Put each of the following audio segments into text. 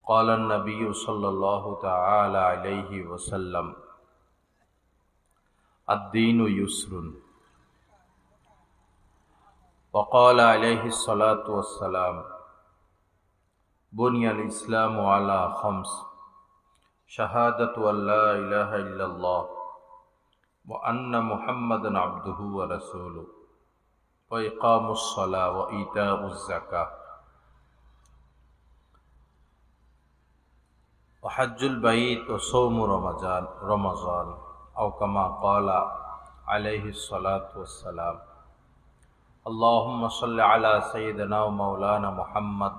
قال النبي صلى الله تعالى عليه وسلم الدين يسر وقال عليه الصلاة والسلام بني الإسلام على خمس شهادة أن لا إله إلا الله وأن محمدا عبده ورسوله وإقام الصلاة وإيتاء الزكاة وحج البيت وصوم رمضان أو كما قال عليه الصلاة والسلام اللهم صل على سيدنا ومولانا محمد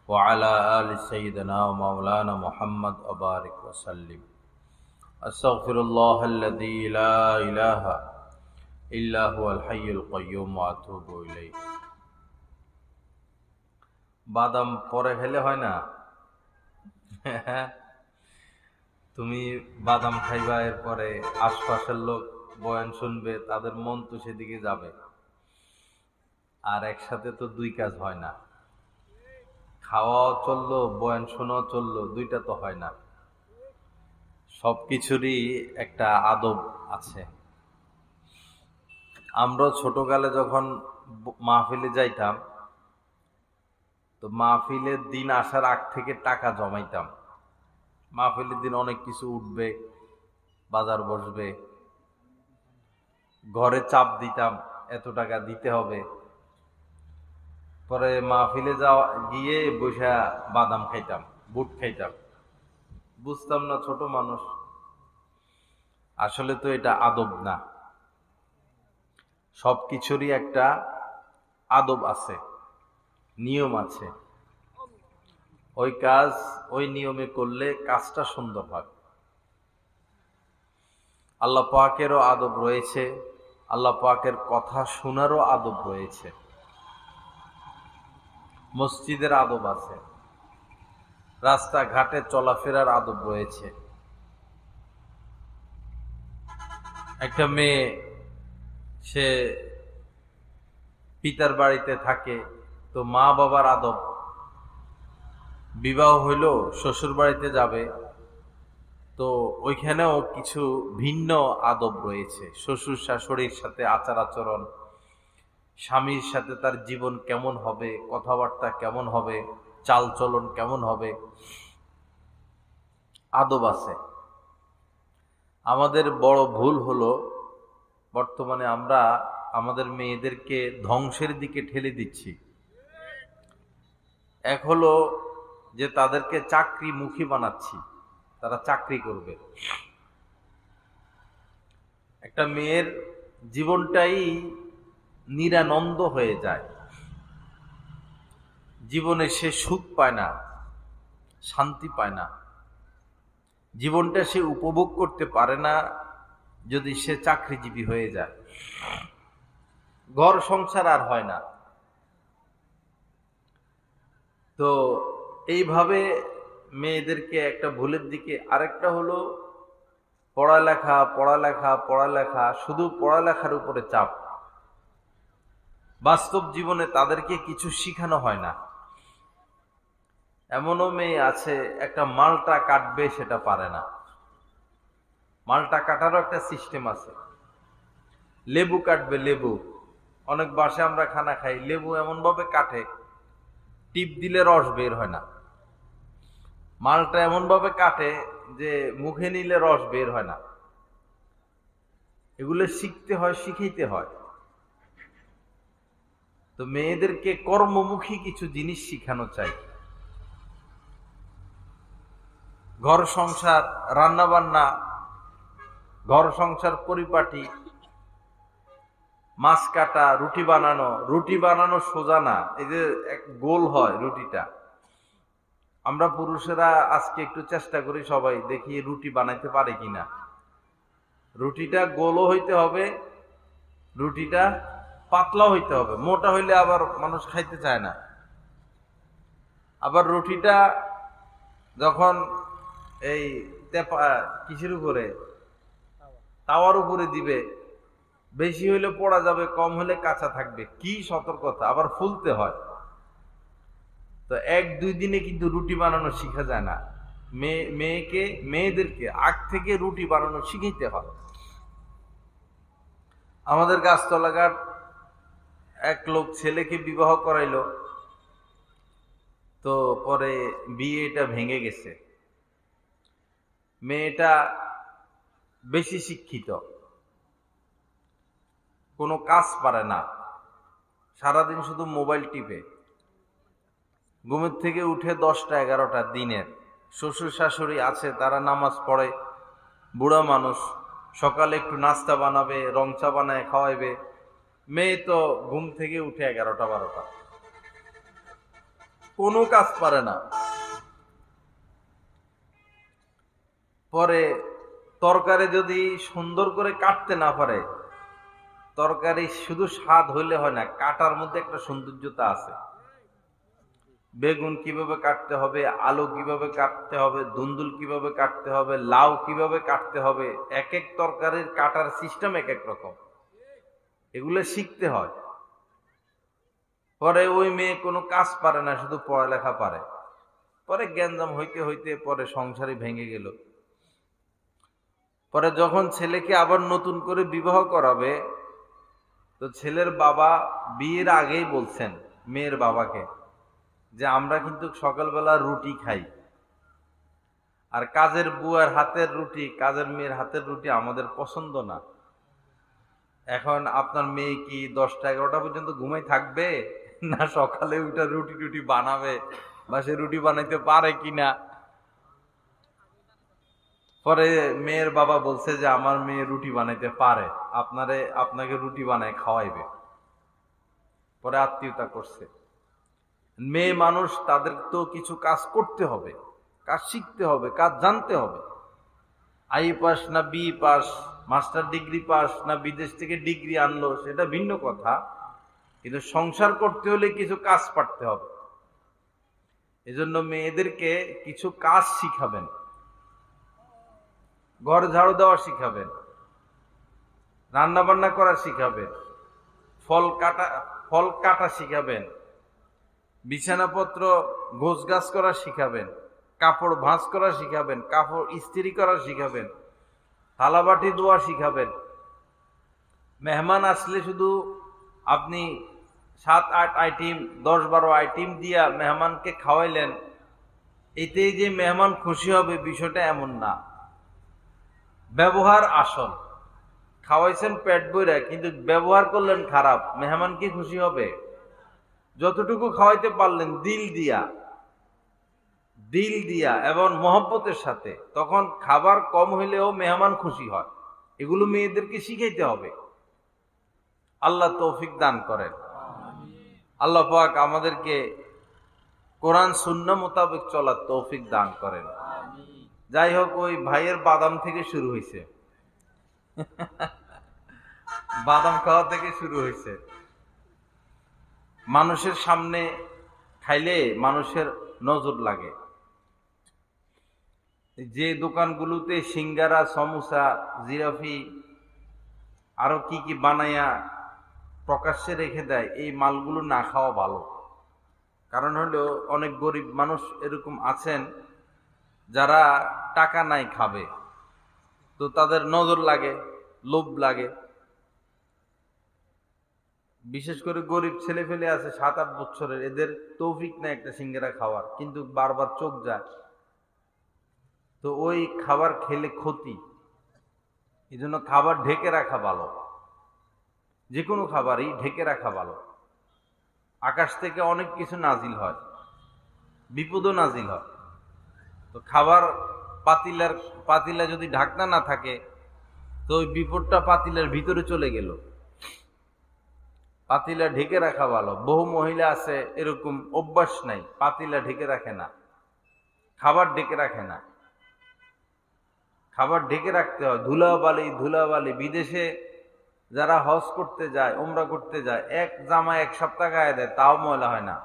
وعلى آل سيدنا ومولانا محمد وبارك وسلم أستغفر الله الذي لا إله إلا هو الحي القيوم وأتوب إليه বাদাম পরে খেলে হয় না তুমি বাদাম খাইবা, এরপরে আশপাশের লোক বয়ান শুনবে, তাদের মন তো সেদিকে যাবে। আর একসাথে তো দুই কাজ হয় না, খাওয়াও চললো বয়ান শোনাও চললো, দুইটা তো হয় না। সবকিছুরই একটা আদব আছে। আমরা ছোটকালে যখন মাহফিলে যাইতাম, তো মাহফিলের দিন আসার আগ থেকে টাকা জমাইতাম। মাহফিলের দিন অনেক কিছু উঠবে, বাজার বসবে, ঘরে চাপ দিতাম এত টাকা দিতে হবে। পরে মাহফিলে যাওয়া গিয়ে বসে বাদাম খাইতাম, বুট খাইতাম। বুঝতাম না, ছোট মানুষ। আসলে তো এটা আদব না, সবকিছুরই একটা আদব আছে, নিয়ম আছে। ওই কাজ ওই নিয়মে করলে কাজটা সুন্দর হয়। আল্লাহ পাকেরও আদব রয়েছে, আল্লাহ পাকের কথা শোনারও আদব রয়েছে। মসজিদের আদব আছে, রাস্তাঘাটে চলাফেরার আদব রয়েছে। একটা মেয়ে সে পিতার বাড়িতে থাকে, তো মা বাবার আদব। বিবাহ হইল, শ্বশুর বাড়িতে যাবে, তো ওইখানেও কিছু ভিন্ন আদব রয়েছে। শ্বশুর শাশুড়ির সাথে আচার আচরণ, স্বামীর সাথে তার জীবন কেমন হবে, কথাবার্তা কেমন হবে, চাল চলন কেমন হবে, আদব আছে। আমাদের বড় ভুল হলো বর্তমানে আমরা আমাদের মেয়েদেরকে ধ্বংসের দিকে ঠেলে দিচ্ছি। এক হলো যে তাদেরকে চাকরিমুখী বানাচ্ছি, তারা চাকরি করবে। একটা মেয়ের জীবনটাই নিরানন্দ হয়ে যায়, জীবনে সে সুখ পায় না, শান্তি পায় না, জীবনটা সে উপভোগ করতে পারে না যদি সে চাকরিজীবী হয়ে যায়। ঘর সংসার আর হয় না। তো এইভাবে মেয়েদেরকে একটা ভুলের দিকে। আরেকটা হলো পড়ালেখা পড়ালেখা পড়ালেখা, শুধু পড়ালেখার উপরে চাপ। বাস্তব জীবনে তাদেরকে কিছু শিখানো হয় না। এমনও মেয়ে আছে, একটা মালটা কাটবে সেটা পারে না। মালটা কাটারও একটা সিস্টেম আছে। লেবু কাটবে, লেবু অনেক বাসায় আমরা খানা খাই, লেবু এমন ভাবে কাটে টিপ দিলে রস বের হয় না। মালটা এমন ভাবে কাটে যে মুখে নিলে রস বের হয় না। এগুলো শিখতে হয়, শিখাইতে হয়। তো মেয়েদেরকে কর্মমুখী কিছু জিনিস শিখানো চাই। ঘর সংসার, রান্না বান্না, ঘর সংসার পরিপাটি, মাছ কাটা, রুটি বানানো। রুটি বানানো সোজা না, এই যে এক গোল হয় রুটিটা। আমরা পুরুষেরা আজকে একটু চেষ্টা করি, সবাই দেখি রুটি বানাইতে পারে কিনা। রুটিটা গোলও হইতে হবে, রুটিটা পাতলা হইতে হবে। মোটা হইলে আবার মানুষ খাইতে চায় না। আবার রুটিটা যখন এই কিসের উপরে, তাওয়ার উপরে দিবে, বেশি হইলে পড়া যাবে, কম হলে কাঁচা থাকবে। কি সতর্কতা! আবার ফুলতে হয়। তো তো 1-2 দিনে কিন্তু রুটি বানানো শিখা যায় না। মেয়েদেরকে আগ থেকে রুটি বানানো শিখাইতে হয়। আমাদের গাছতলাঘাট এক লোক ছেলেকে বিবাহ করাইলো, তো পরে বিয়েটা ভেঙে গেছে। মেয়েটা বেশি শিক্ষিত, কোনো কাজ পারে না, সারাদিন শুধু মোবাইল টিপে। ঘুমের থেকে উঠে 10টা-11টা দিনের। শ্বশুর শাশুড়ি আছে, তারা নামাজ পড়ে, বুড়া মানুষ, সকালে একটু নাস্তা বানাবে, রং চা বানায় খাওয়াইবে। মেয়ে তো ঘুম থেকে উঠে 11টা-12টা, কোনো কাজ পারে না। পরে তরকারি যদি সুন্দর করে কাটতে না পারে, তরকারি শুধু স্বাদ হইলে হয় না, কাটার মধ্যে একটা সৌন্দর্যতা আছে। বেগুন কিভাবে কাটতে হবে, আলু কিভাবে কাটতে হবে, ধুন্দুল কিভাবে কাটতে হবে, লাউ কিভাবে কাটতে হবে, এক এক তরকারির কাটার সিস্টেম এক এক রকম, এগুলো শিখতে হয়। পরে ওই মেয়ে কোনো কাজ পারে না, শুধু পড়ালেখা পারে। পরে গ্যাঞ্জাম হইতে হইতে পরে সংসারই ভেঙে গেল। পরে যখন ছেলেকে আবার নতুন করে বিবাহ করাবে, তো ছেলের বাবা বিয়ের আগেই বলছেন মেয়ের বাবাকে যে আমরা কিন্তু সকালবেলা রুটি খাই, আর কাজের বুয়ার হাতের রুটি, কাজের মেয়ের হাতের রুটি আমাদের পছন্দ না। এখন আপনার মেয়ে কি 10টা-11টা পর্যন্ত ঘুমাই থাকবে, না সকালে উঠে রুটি টুটি বানাবে, বা সে রুটি বানাইতে পারে কিনা। পরে মেয়ের বাবা বলছে যে আমার মেয়ে রুটি বানাইতে পারে, আপনাকে রুটি বানায় খাওয়াইবে। পরে আত্মীয়তা করছে। মেয়ে মানুষ, তাদের তো কিছু কাজ করতে হবে, কাজ শিখতে হবে, কাজ জানতে হবে। আই পাস না B pass, master degree pass না বিদেশ থেকে ডিগ্রি আনলো, সেটা ভিন্ন কথা, কিন্তু সংসার করতে হলে কিছু কাজ পারতে হবে। এজন্য মেয়েদেরকে কিছু কাজ শিখাবেন, ঘর ঝাড়ু দেওয়া শিখাবেন, রান্না বান্না করা শিখাবেন, ফল কাটা শিখাবেন, বিছানাপত্র গোছগাছ করা শিখাবেন, কাপড় ভাঁজ করা শিখাবেন, কাপড় ইস্ত্রি করা শিখাবেন, থালাবাটি ধোয়া শিখাবেন। মেহমান আসলে শুধু আপনি 7-8 আইটেম, 10-12 আইটেম দিয়া মেহমানকে খাওয়াইলেন, এতেই যে মেহমান খুশি হবে বিষয়টা এমন না। ব্যবহার আসল। খাওয়াইছেন পেট ভরে, কিন্তু ব্যবহার করলেন খারাপ, মেহমান কি খুশি হবে? যতটুকু খাওয়াইতে পারলেন দিল দিয়া এবং মহব্বতের সাথে, তখন খাবার কম হইলেও মেহমান খুশি হয়। এগুলো মেয়েদেরকে শিখাইতে হবে। আল্লাহ তৌফিক দান করেন। আল্লাহ পাক আমাদেরকে কোরআন সুন্নাহ মোতাবেক চলার তৌফিক দান করেন। যাই হোক, ওই ভাইয়ের বাদাম থেকে শুরু হয়েছে, বাদাম খাওয়া থেকে শুরু হয়েছে। মানুষের সামনে খাইলে মানুষের নজর লাগে। যে দোকানগুলোতে সিঙ্গারা, সমোসা, জিলাপি আরো কি কি বানাইয়া প্রকাশ্যে রেখে দেয়, এই মালগুলো না খাওয়া ভালো। কারণ হলো অনেক গরিব মানুষ এরকম আছেন যারা টাকা নাই খাবে, তো তাদের নজর লাগে, লোভ লাগে। বিশেষ করে গরিব ছেলে ফেলে আছে 7-8 বছরের, এদের তৌফিক নাই একটা সিঙ্গারা খাওয়ার, কিন্তু বারবার চোখ যায়, তো ওই খাবার খেলে ক্ষতি। এই জন্য খাবার ঢেকে রাখা ভালো, যে কোনো খাবারই ঢেকে রাখা ভালো। আকাশ থেকে অনেক কিছু নাজিল হয়, বিপদও নাজিল হয়। তো খাবার পাতিলা যদি ঢাকনা না থাকে, তো ওই বিপদটা পাতিলার ভিতরে চলে গেল। পাতিলা ঢেকে রাখা ভালো। বহু মহিলা আছে এরকম অভ্যাস নাই, পাতিলা ঢেকে রাখে না, খাবার ঢেকে রাখে না। খাবার ঢেকে রাখতে হয়। ধুলাবালি। বিদেশে যারা হজ করতে যায়, উমরা করতে যায়, এক জামা 1 সপ্তাহ গায়ে দেয়, তাও ময়লা হয় না।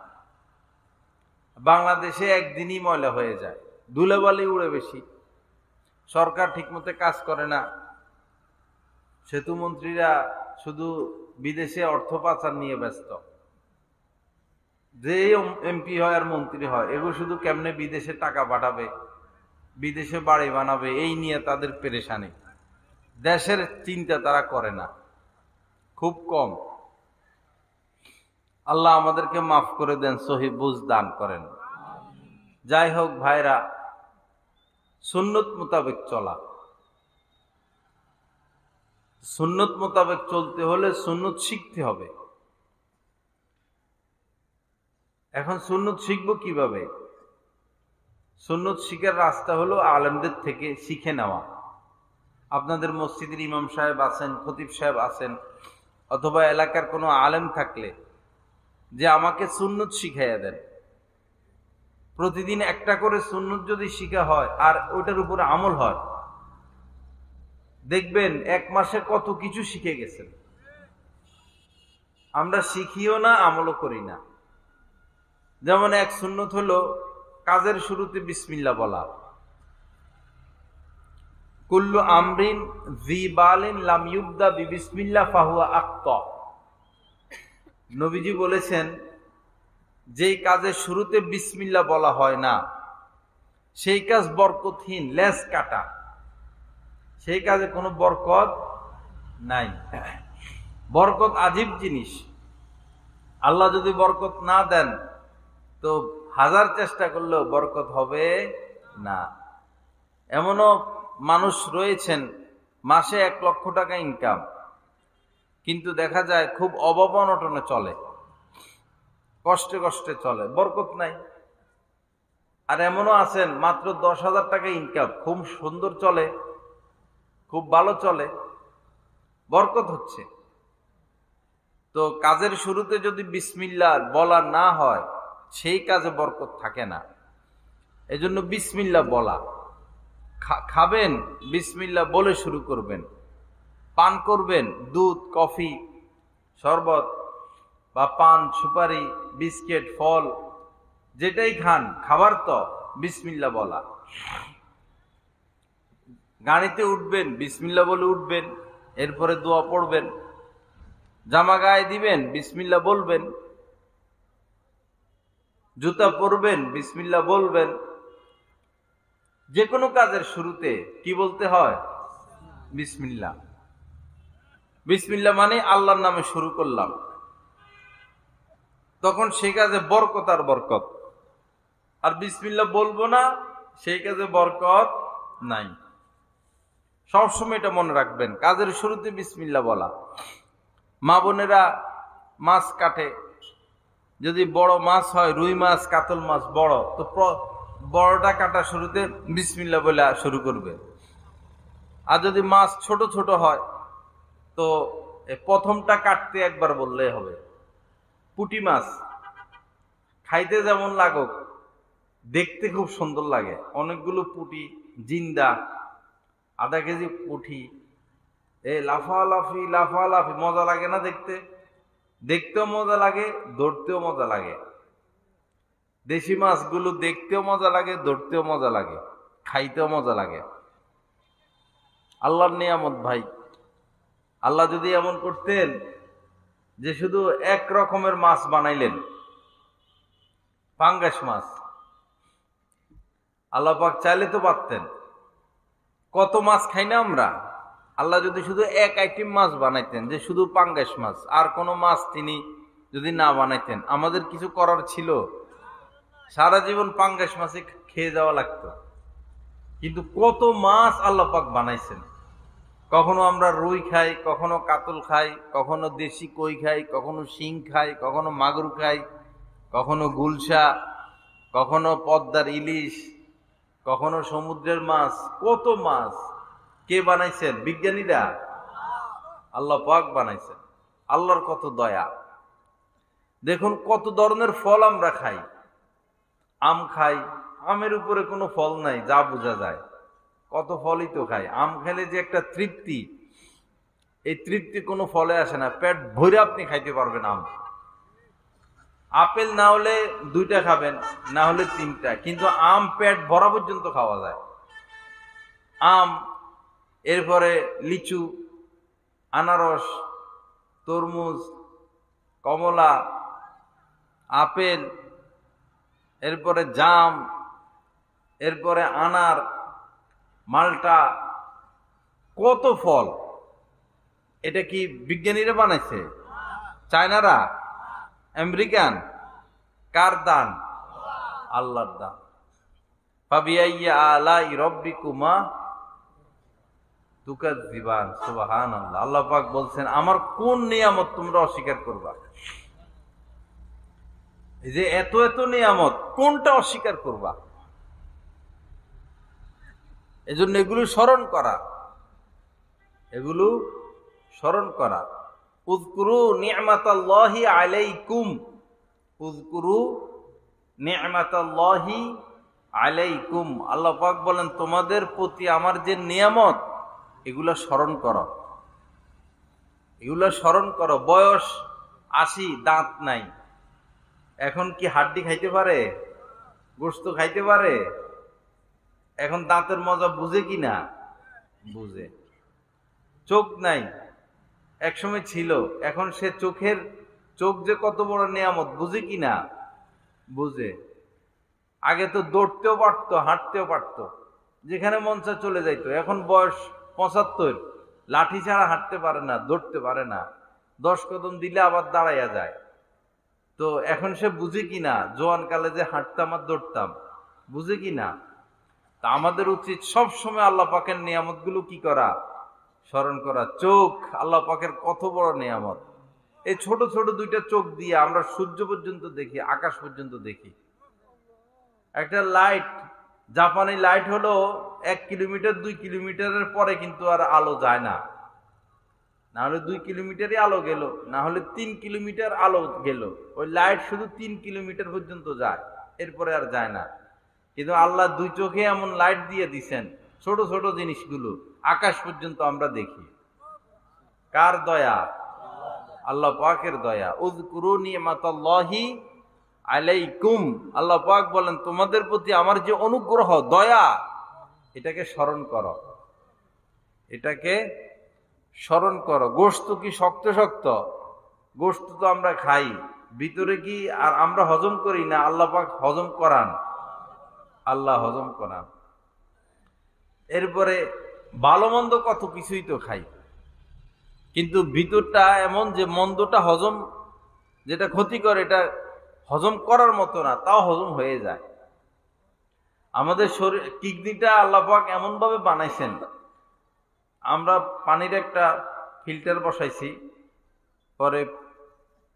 বাংলাদেশে একদিনই ময়লা হয়ে যায়, ধুলাবালি উড়ে বেশি। সরকার ঠিকমতো কাজ করে না, সেতুমন্ত্রীরা শুধু বিদেশে অর্থ পাচার নিয়ে ব্যস্ত। যে এমপি হয় আর মন্ত্রী হয়, এগুলো শুধু কেমনে বিদেশে টাকা পাঠাবে, বিদেশে বাড়ি বানাবে, এই নিয়ে তাদের পেরেশানি। দেশের চিন্তা তারা করে না, খুব কম। আল্লাহ আমাদেরকে মাফ করে দেন, সহি বুঝ দান করেন। যাই হোক ভাইরা, সুন্নত মোতাবেক চলা, সুন্নত মোতাবেক চলতে হলে সুন্নত শিখতে হবে। এখন সুন্নত শিখবো কিভাবে? সুন্নত শিখার রাস্তা হলো আলেমদের থেকে শিখে নেওয়া। আপনাদের মসজিদের ইমাম সাহেব আছেন, খতিব সাহেব আছেন, অথবা এলাকার কোনো আলেম থাকলে যে আমাকে সুন্নত শিখাইয়া দেন। প্রতিদিন একটা করে সুন্নত যদি শিখা হয় আর ওটার উপরে আমল হয়, দেখবেন এক মাসে কত কিছু শিখে গেছেন। আমরা শিখিও না, আমলও করি না। যেমন এক সুন্নত হলো কাজের শুরুতে বিসমিল্লাহ বলা। কুল্লু আমরিন জি বালিন লাম ইউবদা বিবিসমিল্লাহ ফাহুয়া আক্তা। নবীজি বলেছেন, যেই কাজের শুরুতে বিসমিল্লাহ বলা হয় না সেই কাজ বরকতহীন, লেজ কাটা, সেই কাজে কোনো বরকত নাই। বরকত আজীব জিনিস। আল্লাহ যদি বরকত না দেন তো হাজার চেষ্টা করলেও বরকত হবে না। এমনও মানুষ রয়েছেন মাসে 1 লক্ষ টাকা ইনকাম, কিন্তু দেখা যায় খুব অভাব অনটনে চলে, কষ্টে কষ্টে চলে, বরকত নাই। আর এমনও আছেন মাত্র 10,000 টাকা ইনকাম, খুব সুন্দর চলে, খুব ভালো চলে, বরকত হচ্ছে। তো কাজের শুরুতে যদি বিসমিল্লাহ বলা না হয় সেই কাজে বরকত থাকে না। এজন্য বিসমিল্লাহ বলা। খাবেন বিসমিল্লাহ বলে শুরু করবেন। পান করবেন দুধ, কফি, শরবত বা পান, সুপারি, বিস্কিট, ফল, যেটাই খান, খাবার তো বিসমিল্লাহ বলা। গাড়িতে উঠবেন বিসমিল্লাহ বলে উঠবেন, এরপরে দোয়া পড়বেন। জামা গায়ে দিবেন বিসমিল্লাহ বলবেন, জুতা পরবেন বিসমিল্লাহ বলবেন। যে কোনো কাজের শুরুতে কি বলতে হয়? বিসমিল্লাহ। বিসমিল্লাহ মানে আল্লাহর নামে শুরু করলাম, তখন সেই কাজে বরকত আর বরকত। আর বিসমিল্লাহ বলবো না, সেই কাজে বরকত নাই। সবসময় এটা মনে রাখবেন, কাজের শুরুতে বিসমিল্লাহ বলা। মা বোনেরা মাছ কাটে, যদি বড় মাছ হয়, রুই মাছ, কাতল মাছ বড়, তো বড়টা কাটা শুরুতে বিসমিল্লাহ বলে শুরু করবে। আর যদি মাছ ছোট ছোট হয় তো প্রথমটা কাটতে একবার বললেই হবে। পুঁটি মাছ খাইতে যেমন লাগুক, দেখতে খুব সুন্দর লাগে। অনেকগুলো পুঁটি জিন্দা, আধা কেজি পুঁটি, লাফালাফি লাফালাফি, মজা লাগে না দেখতে? দেখতেও মজা লাগে, ধরতেও মজা লাগে। দেশি মাছগুলো দেখতেও মজা লাগে, ধরতেও মজা লাগে, খাইতেও মজা লাগে। আল্লাহর নিয়ামত ভাই। আল্লাহ যদি এমন করতেন যে শুধু এক রকমের মাছ বানাইলেন, পাঙ্গাস মাছ, আল্লাহ পাক চাইলে তো পারতেন। কত মাছ খাই না আমরা। আল্লাহ যদি শুধু এক আইটেম মাছ বানাইতেন, যে শুধু পাঙ্গাস মাছ, আর কোনো মাছ তিনি যদি না বানাইতেন, আমাদের কিছু করার ছিল? সারা জীবন পাঙ্গাস মাছে খেয়ে যাওয়া লাগতো। কিন্তু কত মাছ আল্লাহ পাক বানাইছেন। কখনো আমরা রুই খাই, কখনো কাতল খাই, কখনো দেশি কই খাই, কখনো শিং খাই, কখনো মাগুর খাই, কখনো গুলশা, কখনো পদ্মার ইলিশ, কখনো সমুদ্রের মাছ। কত মাছ কে বানাইছেন? বিজ্ঞানীরা, আল্লাহ পাক বানাইছেন। আল্লাহর কত দয়া। দেখুন কত ধরনের ফল আমরা খাই। আম খাই, আমের উপরে কোনো ফল নাই যা বোঝা যায়, কত ফলই তো খাই। আম খেলে যে একটা তৃপ্তি, এই তৃপ্তি কোনো ফলে আসে না। পেট ভরে আপনি খাইতে পারবেন আম। আপেল না হলে 2টা খাবেন, না হলে 3টা, কিন্তু আম পেট ভরা পর্যন্ত খাওয়া যায়। আম, এরপরে লিচু, আনারস, তরমুজ, কমলা, আপেল, এরপরে জাম, এরপরে আনার, মাল্টা, কত ফল। এটা কি বিজ্ঞানীরা বানাইছে? চায়নারা? আমেরিকান? কার দান? আল্লাহর দান। ফাবিআইয়ি আলাই রাব্বিকুমা তুকাজ্জিবান। সুবহানাল্লাহ। আল্লাহ পাক বলছেন, আমার কোন নিয়ামত তোমরা অস্বীকার করবা? এই যে এত এত নিয়ামত, কোনটা অস্বীকার করবা? এজন্য এগুলো স্মরণ করা, এগুলো স্মরণ করা। উযকুরু নি'মাতাল্লাহি আলাইকুম, উযকুরু নি'মাতাল্লাহি আলাইকুম। আল্লাহ পাক বলেন, তোমাদের প্রতি আমার যে নিয়ামত, এগুলা স্মরণ করো, এগুলা স্মরণ করো। বয়স 80, দাঁত নাই, এখন কি হাড্ডি খাইতে পারে? গোশত খাইতে পারে? এখন দাঁতের মজা বুঝে কি না? বুঝে। চোখ নাই, একসময় ছিল, এখন সে চোখ যে কত বড় নিয়ামত বুঝে কি না? বুঝে। আগে তো দৌড়তেও পারতো, হাঁটতেও পারতো, যেখানে মন চায় চলে যাইতো। এখন বয়স 75, লাঠি ছাড়া হাঁটতে পারে না, দৌড়তে পারে না, 10 কদম দিলে আবার দাঁড়াইয়া যায়। তো এখন সে বুঝে কি না? জোয়ান কালে যে হাঁটতাম আর দৌড়তাম, বুঝে কি না? তা আমাদের উচিত সব সময় আল্লাহ পাকের নিয়ামত গুলো কি করা? স্মরণ করা। চোখ আল্লাহ পাকের কত বড় নিয়ামত। এই ছোট ছোট দুইটা চোখ দিয়ে আমরা সূর্য পর্যন্ত দেখি, আকাশ পর্যন্ত দেখি। একটা লাইট, জাপানি লাইট হলো 1 কিলোমিটার 2 কিলোমিটারের পরে কিন্তু আর আলো যায় না। না হলে 2 কিলোমিটারই আলো গেল, না হলে 3 কিলোমিটার আলো গেল। ওই লাইট শুধু 3 কিলোমিটার পর্যন্ত যায়, এরপরে আর যায় না। কিন্তু আল্লাহ 2 চোখে এমন লাইট দিয়ে দিছেন, ছোট ছোট জিনিসগুলো আকাশ পর্যন্ত আমরা দেখি। কার দয়া? আল্লাহ পাকের দয়া। উযকুরু নি'মাতাল্লাহি আলাইকুম। আল্লাহ পাক বলেন, তোমাদের প্রতি আমার যে অনুগ্রহ, দয়া, এটাকে স্মরণ করো, এটাকে স্মরণ করো। গোশত কি শক্ত শক্ত? গোশত তো আমরা খাই, ভিতরে কি আর আমরা হজম করি না? আল্লাহ পাক হজম করান, আল্লাহ হজম করান। এরপরে ভালো মন্দ কত কিছুই তো খাই, কিন্তু ভিতরটা এমন যে মন্দটা হজম, যেটা ক্ষতিকর, এটা হজম করার মতো না, তাও হজম হয়ে যায়। আমাদের শরীর কিডনিটা আল্লাহ পাক এমন ভাবে বানাইছেন, আমরা পানির একটা ফিল্টার বসাইছি, পরে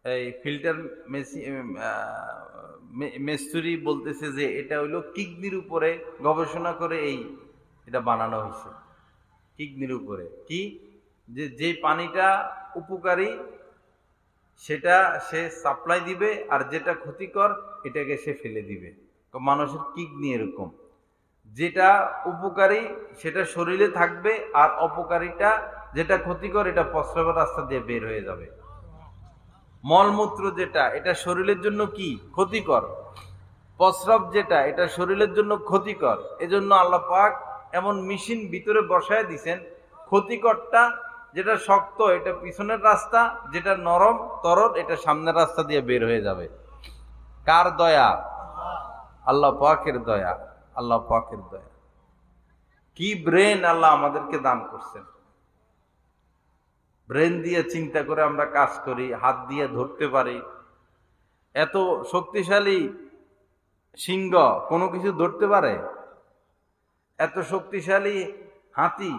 এই ফিল্টার মিস্ত্রি বলতেছে যে এটা হইলো কিডনির উপরে গবেষণা করে এটা বানানো হয়েছে। কিডনির উপরে কি, যে পানিটা উপকারী সেটা সে সাপ্লাই দিবে, আর যেটা ক্ষতিকর এটাকে সে ফেলে দিবে। মানুষের কিডনি এরকম, যেটা উপকারী সেটা শরীরে থাকবে, আর অপকারীটা যেটা ক্ষতিকর এটা প্রস্রাবের রাস্তা দিয়ে বের হয়ে যাবে। মলমূত্র যেটা, এটা শরীরের জন্য কি ক্ষতিকর, প্রস্রাব যেটা, এটা শরীরের জন্য ক্ষতিকর। এজন্য আল্লাহ পাক এমন মেশিন ভিতরে বসায় দিছেন, ক্ষতিকরটা যেটা শক্ত এটা পিছনের রাস্তা, যেটা নরম তরল এটা সামনের রাস্তা দিয়ে বের হয়ে যাবে। কার দয়া? আল্লাহ পাকের দয়া, আল্লাহ পাকের দয়া। কি ব্রেন আল্লাহ আমাদেরকে দান করছেন। ব্রেন দিয়ে চিন্তা করে আমরা কাজ করি, হাত দিয়ে ধরতে পারি। এত শক্তিশালী সিংহ কোনো কিছু ধরতে পারে? এত শক্তিশালী হাতি,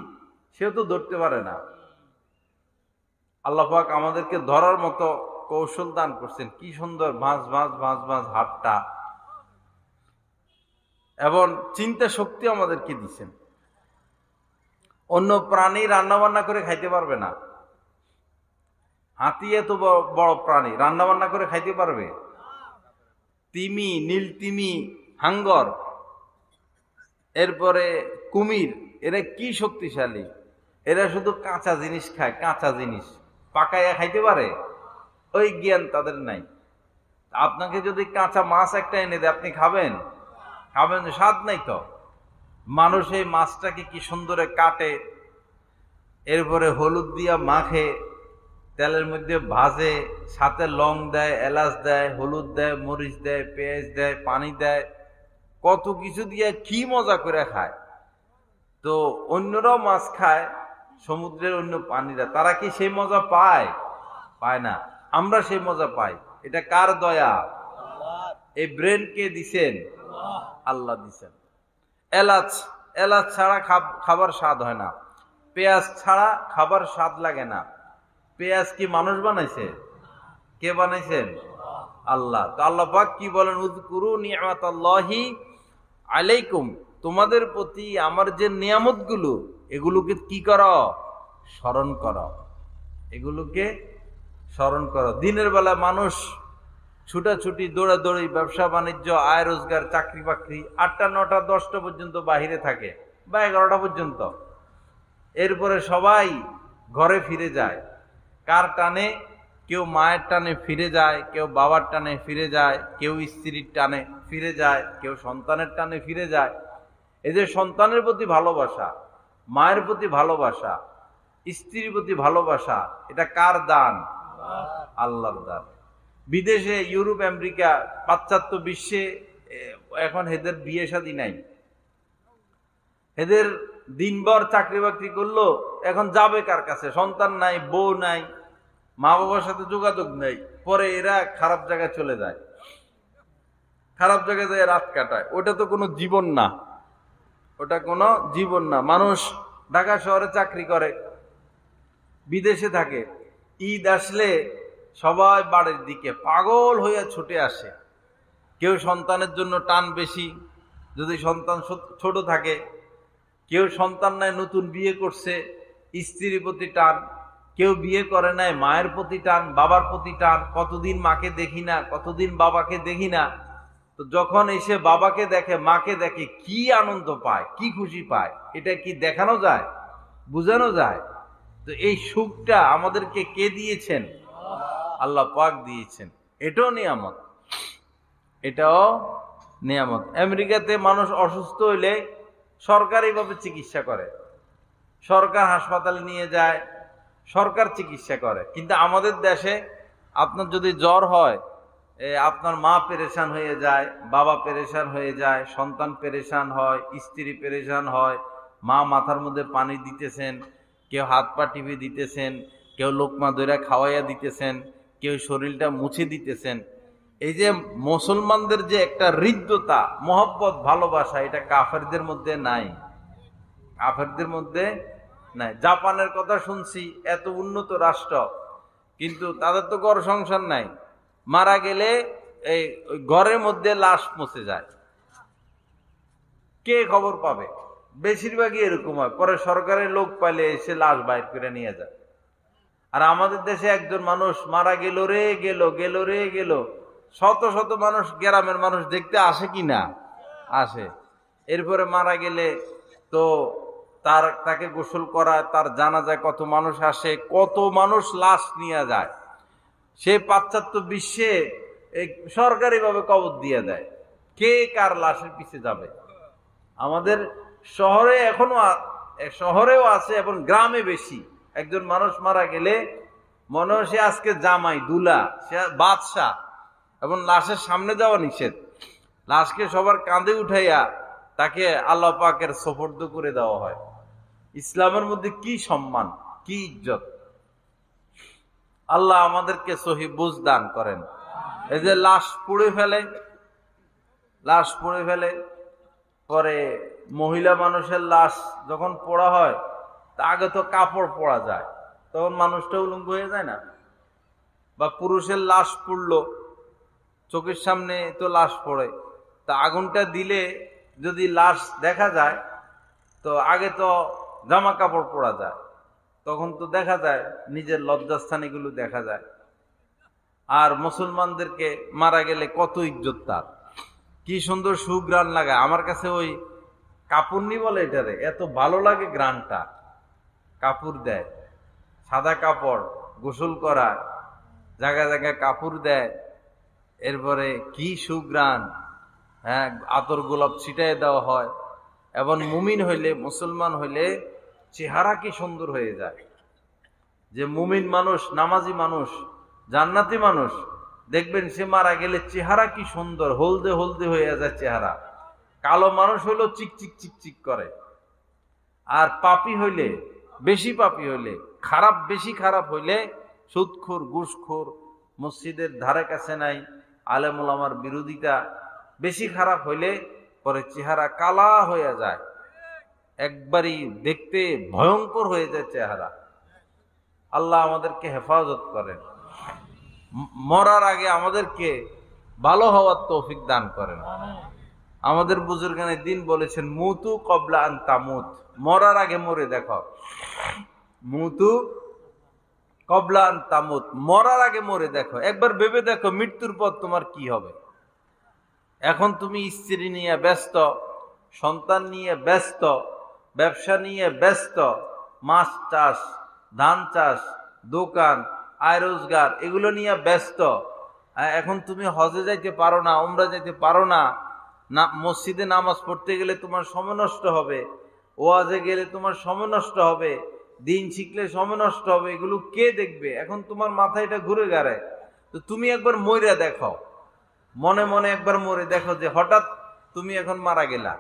সেও তো ধরতে পারে না। আল্লাহ পাক আমাদেরকে ধরার মতো কৌশল দান করছেন। কি সুন্দর ভাঁজ ভাঁজ ভাঁজ ভাঁজ হাতটা, এবং চিন্তা শক্তি আমাদেরকে দিচ্ছেন। অন্য প্রাণী রান্না বান্না করে খাইতে পারবে না। হাতি এত বড় প্রাণী, রান্না বান্না করে খাইতে পারবে? তিমি, নীল তিমি, হাঙ্গর, এরপরে কুমির, এরা কি শক্তিশালী। এরা শুধু কাঁচা জিনিস খায়, কাঁচা জিনিস পাকাইয়া খাইতে পারে? ওই জ্ঞান তাদের নাই। আপনাকে যদি কাঁচা মাছ একটা এনে দেয়, আপনি খাবেন? খাবেন? স্বাদ নাই তো। মানুষ এই মাছটাকে কি সুন্দরে কাটে, এরপরে হলুদ দিয়া মাখে, তেলের মধ্যে ভাজে, সাথে লং দেয়, এলাচ দেয়, হলুদ দেয়, মরিচ দেয়, পেঁয়াজ দেয়, পানি দেয়, কত কিছু দিয়ে কি মজা করে খায়। তো অন্যরাও মাছ খায়, সমুদ্রের অন্য পানিরা, তারা কি সেই মজা পায়? পায় না। আমরা সেই মজা পাই। এটা কার দয়া? এই ব্রেন কে দিছেন? আল্লাহ দিছেন। এলাচ, এলাচ ছাড়া খাবার স্বাদ হয় না। পেঁয়াজ ছাড়া খাবার স্বাদ লাগে না। পেঁয়াজ কি মানুষ বানাইছে? কে বানাইছেন? আল্লাহ। তো আল্লাহ পাক কি বলেন? উযকুরু নি'মাতাল্লাহি আলাইকুম, তোমাদের প্রতি আমার যে নিয়ামতগুলো, এগুলোকে কি করো? স্মরণ করো। এগুলোকে স্মরণ করো। দিনের বেলা মানুষ ছুটাছুটি, দৌড়াদৌড়ি, ব্যবসা বাণিজ্য, আয় রোজগার, চাকরি বাকরি, 8টা 9টা 10টা পর্যন্ত বাহিরে থাকে, বা 11টা পর্যন্ত। এরপরে সবাই ঘরে ফিরে যায়। কার টানে? কেউ মায়ের টানে ফিরে যায়, কেউ বাবার টানে ফিরে যায়, কেউ স্ত্রীর টানে ফিরে যায়, কেউ সন্তানের টানে ফিরে যায়। এই যে সন্তানের প্রতি ভালোবাসা, মায়ের প্রতি ভালোবাসা, স্ত্রীর প্রতি ভালোবাসা, এটা কার দান? আল্লাহর দান। বিদেশে, ইউরোপ, আমেরিকা, পাশ্চাত্য বিশ্বে এখন এদের বিয়ে শাদী নাই। এদের দিনভর চাকরি বাকরি করলো, এখন যাবে কার কাছে? সন্তান নাই, বউ নাই, মা বাবার সাথে যোগাযোগ নেই। পরে এরা খারাপ জায়গায় চলে যায়, খারাপ জায়গায় যায় রাত কাটায়। ওটা তো কোনো জীবন না, ওটা কোনো জীবন না। মানুষ ঢাকা শহরে চাকরি করে, বিদেশে থাকে, ঈদ আসলে সবাই বাড়ির দিকে পাগল হইয়া ছুটে আসে। কেউ সন্তানের জন্য টান বেশি, যদি সন্তান ছোট থাকে। কেউ সন্তান নাই, নতুন বিয়ে করছে, স্ত্রীর প্রতি টান। কেউ বিয়ে করে নাই, মায়ের প্রতি টান, বাবার প্রতি টান। কতদিন মাকে দেখি না, কতদিন বাবাকে দেখি না। তো যখন এসে বাবাকে দেখে, মাকে দেখে, কি আনন্দ পায়, কি খুশি পায়, এটা কি দেখানো যায়? বুঝানো যায়? তো এই সুখটা আমাদেরকে কে দিয়েছেন? আল্লাহ পাক দিয়েছেন। এটাও নিয়ামত, এটাও নিয়ামত। আমেরিকাতে মানুষ অসুস্থ হইলে সরকারিভাবে চিকিৎসা করে, সরকার হাসপাতালে নিয়ে যায়, সরকার চিকিৎসা করে। কিন্তু আমাদের দেশে আপনার যদি জ্বর হয়, আপনার মা পেরেশান হয়ে যায়, বাবা পেরেশান হয়ে যায়, সন্তান পেরেশান হয়, স্ত্রী পেরেশান হয়। মা মাথার মধ্যে পানি দিতেছেন, কেউ হাত পা টিপে দিতেছেন, কেউ লোকমা দইরা খাওয়াইয়া দিতেছেন, কেউ শরীরটা মুছে দিতেছেন। এই যে মুসলমানদের যে একটা হৃদ্যতা, মহব্বত, ভালোবাসা, এটা কাফেরদের মধ্যে নাই, কাফেরদের মধ্যে নাই। জাপানের কথা শুনছি, এত উন্নত রাষ্ট্র, কিন্তু তাদের তো ঘর সংসার নাই। মারা গেলে এই ঘরের মধ্যে লাশ মুছে যায়, কে খবর পাবে? বেশিরভাগই এরকম হয়। পরে সরকারের লোক পাইলে এসে লাশ বাইর করে নিয়ে যায়। আর আমাদের দেশে একজন মানুষ মারা গেল রে গেল, গেল রে গেল, শত শত মানুষ, গ্রামের মানুষ দেখতে আসে কি না? আসে। এরপরে মারা গেলে তো তাকে গোসল করায়, তার জানাজায় কত মানুষ আসে, কত মানুষ লাশ নিয়ে যায়। সে পাশ্চাত্য বিশ্বে সরকারিভাবে কবর দিয়ে দেয়। কে কার লাশের পিছে যাবে? আমাদের শহরে এখনো, শহরেও আছে এবং গ্রামে বেশি। একজন মানুষ মারা গেলে মনে হয় সে আজকে জামাই, দুলা, সে বাদশা, এবং লাশের সামনে যাওয়া নিষেধ। লাশকে সবার কাঁধে উঠাইয়া তাকে আল্লাহ পাকের সুপুর্দ করে দেওয়া হয়। ইসলামের মধ্যে কি সম্মান, কি ইজ্জত! আল্লাহ আমাদেরকে সহি বুঝ দান করেন। এই যে লাশ পুড়ে ফেলে, লাশ পুড়ে ফেলে, পরে মহিলা মানুষের লাশ যখন পোড়া হয়, তা আগে তো কাপড় পরা যায়, তখন মানুষটা উলঙ্গ হয়ে যায় না? বা পুরুষের লাশ পুড়লো, চোখের সামনে তো লাশ পড়ে, তা আগুনটা দিলে যদি লাশ দেখা যায়, তো আগে তো জামা কাপড় পরা যায়, তখন তো দেখা যায়, নিজের লজ্জাস্থান এগুলো দেখা যায়। আর মুসলমানদেরকে মারা গেলে কত ইজ্জত তার, কি সুন্দর সুগ্রাণ লাগে। আমার কাছে ওই কাপুরনি বলে এটারে, এত ভালো লাগে গ্রানটা। কাপড় দেয়, সাদা কাপড়, গোসল করায়, জায়গায় জায়গায় কাপড় দেয়, এরপরে কি সুগ্রাণ, হ্যাঁ, আতর গোলাপ ছিটাই দেওয়া হয়। এবং মুমিন হইলে, মুসলমান হইলে চেহারা কি সুন্দর হয়ে যায়, যে মুমিন মানুষ, নামাজি মানুষ, জান্নাতি মানুষ, দেখবেন সে মারা গেলে চেহারা কি সুন্দর, হলদে হলদে হয়ে যায় চেহারা। কালো মানুষ হইলেও চিকচিক চিকচিক করে। আর পাপী হইলে, বেশি পাপী হইলে, খারাপ বেশি খারাপ হইলে, সুদখোর, ঘুষখোর, মসজিদের ধারে কাছে নাই, আলেম ওলামার বিরোধিতা, বেশি খারাপ হইলে পরে চেহারা কালা হয়ে যায়, একবারই দেখতে ভয়ঙ্কর হয়ে যায় চেহারা। আল্লাহ আমাদেরকে হেফাজত করেন, মরার আগে আমাদেরকে ভালো হওয়ার তৌফিক দান করেন। আমাদের বুজুর্গানে দিন বলেছেন, মুতু কবলা আন তামুত, মরার আগে মরে দেখো। মুতু কবলা আন তামুত, মরার আগে মরে দেখো। একবার ভেবে দেখো মৃত্যুর পর তোমার কি হবে। এখন তুমি স্ত্রী নিয়ে ব্যস্ত, সন্তান নিয়ে ব্যস্ত, ব্যবসা নিয়ে ব্যস্ত, মাছ চাষ, ধান চাষ, দোকান, আয় রোজগার, এগুলো নিয়ে ব্যস্ত। এখন তুমি হজে যাইতে পারো না, উমরা যাইতে পারো না, মসজিদে নামাজ পড়তে গেলে তোমার সময় নষ্ট হবে, ওয়াজে গেলে তোমার সময় নষ্ট হবে, দিন শিখলে সময় নষ্ট হবে। এগুলো কে দেখবে? এখন তোমার মাথায় এটা ঘুরে গেছে। তো তুমি একবার মরে দেখো, মনে মনে একবার মরে দেখো যে হঠাৎ তুমি এখন মারা গেলা।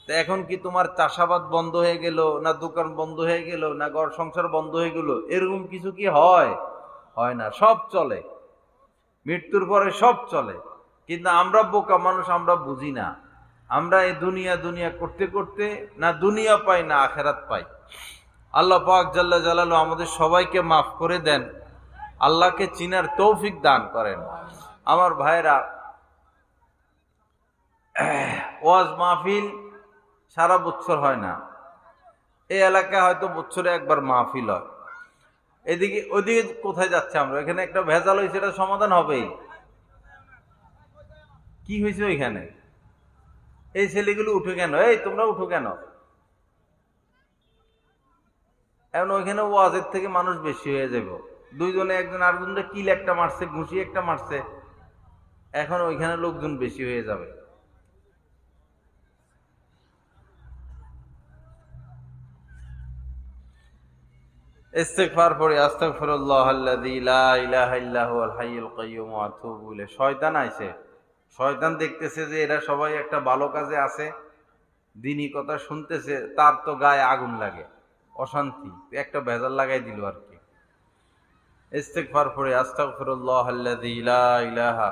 তো এখন কি তোমার চাষাবাদ বন্ধ হয়ে গেল, না দোকান বন্ধ হয়ে গেল, না ঘর সংসার বন্ধ হয়ে গেল? এরকম কিছু কি হয়? হয় না, সব চলে। মৃত্যুর পরে সব চলে। কিন্তু আমরা বোকা মানুষ, আমরা বুঝি না। আমরা এই দুনিয়া দুনিয়া করতে করতে না দুনিয়া পাই না আখেরাত পাই। আল্লাহ পাক জাল্লা জালালু আমাদের সবাইকে মাফ করে দেন, আল্লাহকে চিনার তৌফিক দান করেন। আমার ভাইরা, ওয়াজ মাহফিল সারা বছর হয় না। এই এলাকায় হয়তো বছরে একবার মাহফিল হয়। এদিকে ওইদিকে কোথায় যাচ্ছে আমরা? এখানে একটা ভেজাল হয়েছে, এটা সমাধান হবেই। কি হয়েছে ওইখানে? এই ছেলেগুলো উঠে কেন? এই তোমরা উঠো কেন? এখন ওইখানে ওয়াজের থেকে মানুষ বেশি হয়ে যাবে। দুইজনে একজন আরেকজনকে কিল একটা মারছে, ঘুষি একটা মারছে, এখন ওইখানে লোকজন বেশি হয়ে যাবে। ইস্তিগফার পড়ি, আস্তাগফিরুল্লাহাল্লাযী লা ইলাহা ইল্লা হুয়াল হাইয়ুল কাইয়্যুম ওয়া আতুবু ইলাইহি। শয়তান আইছে, শয়তান দেখতেছে যে এরা সবাই একটা ভালো কাজে আছে, দ্বীনি কথা শুনতেছে, তার তো গায়ে আগুন লাগে, অশান্তি, একটা ভেজাল লাগাই দিল আর কি। ইস্তিগফার পড়ি, আস্তাগফিরুল্লাহাল্লাযী লা ইলাহা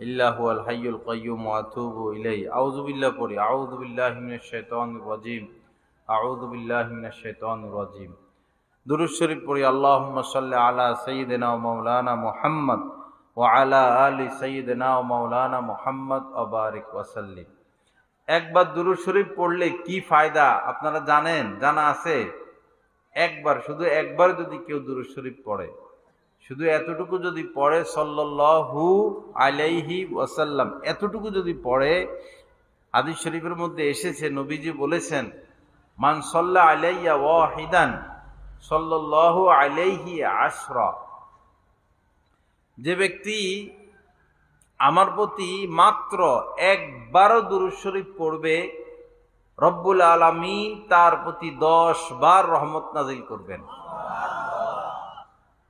ইল্লা হুয়াল হাইয়ুল কাইয়্যুম ওয়া আতুবু ইলাইহি। আউযু বিল্লাহ পড়ি, আউযু বিল্লাহি মিনাশ শাইতানির রাজীম, আউযু বিল্লাহি মিনাশ শাইতানির রাজীম। দুরূদ শরীফ পড়ি, আল্লাহুম্মা সাল্লি আলা সাইয়্যিদিনা ওয়া মাওলানা মুহাম্মদ ওয়া আলা আলি সাইয়্যিদিনা ওয়া মাওলানা মুহাম্মদ ওয়া বারিক ওয়া সাল্লিম। একবার দুরূদ শরীফ পড়লে কি ফায়দা আপনারা জানেন? জানা আছে? একবার, শুধু একবার যদি কেউ দুরূদ শরীফ পড়ে, শুধু এতটুকু যদি পড়ে, সাল্লাল্লাহু আলাইহি ওয়াসাল্লাম, এতটুকু যদি পড়ে, হাদিস শরীফের মধ্যে এসেছে, নবীজি বলেছেন, মান সাল্লা আলাইয়া ওয়াহিদান সাল্লাল্লাহু আলাইহি আশরা। যে ব্যক্তি আমার প্রতি মাত্র একবারও দুরূদ শরীফ পড়বে, রব্বুল আলামিন তার প্রতি 10 বার রহমত নাজিল করবেন।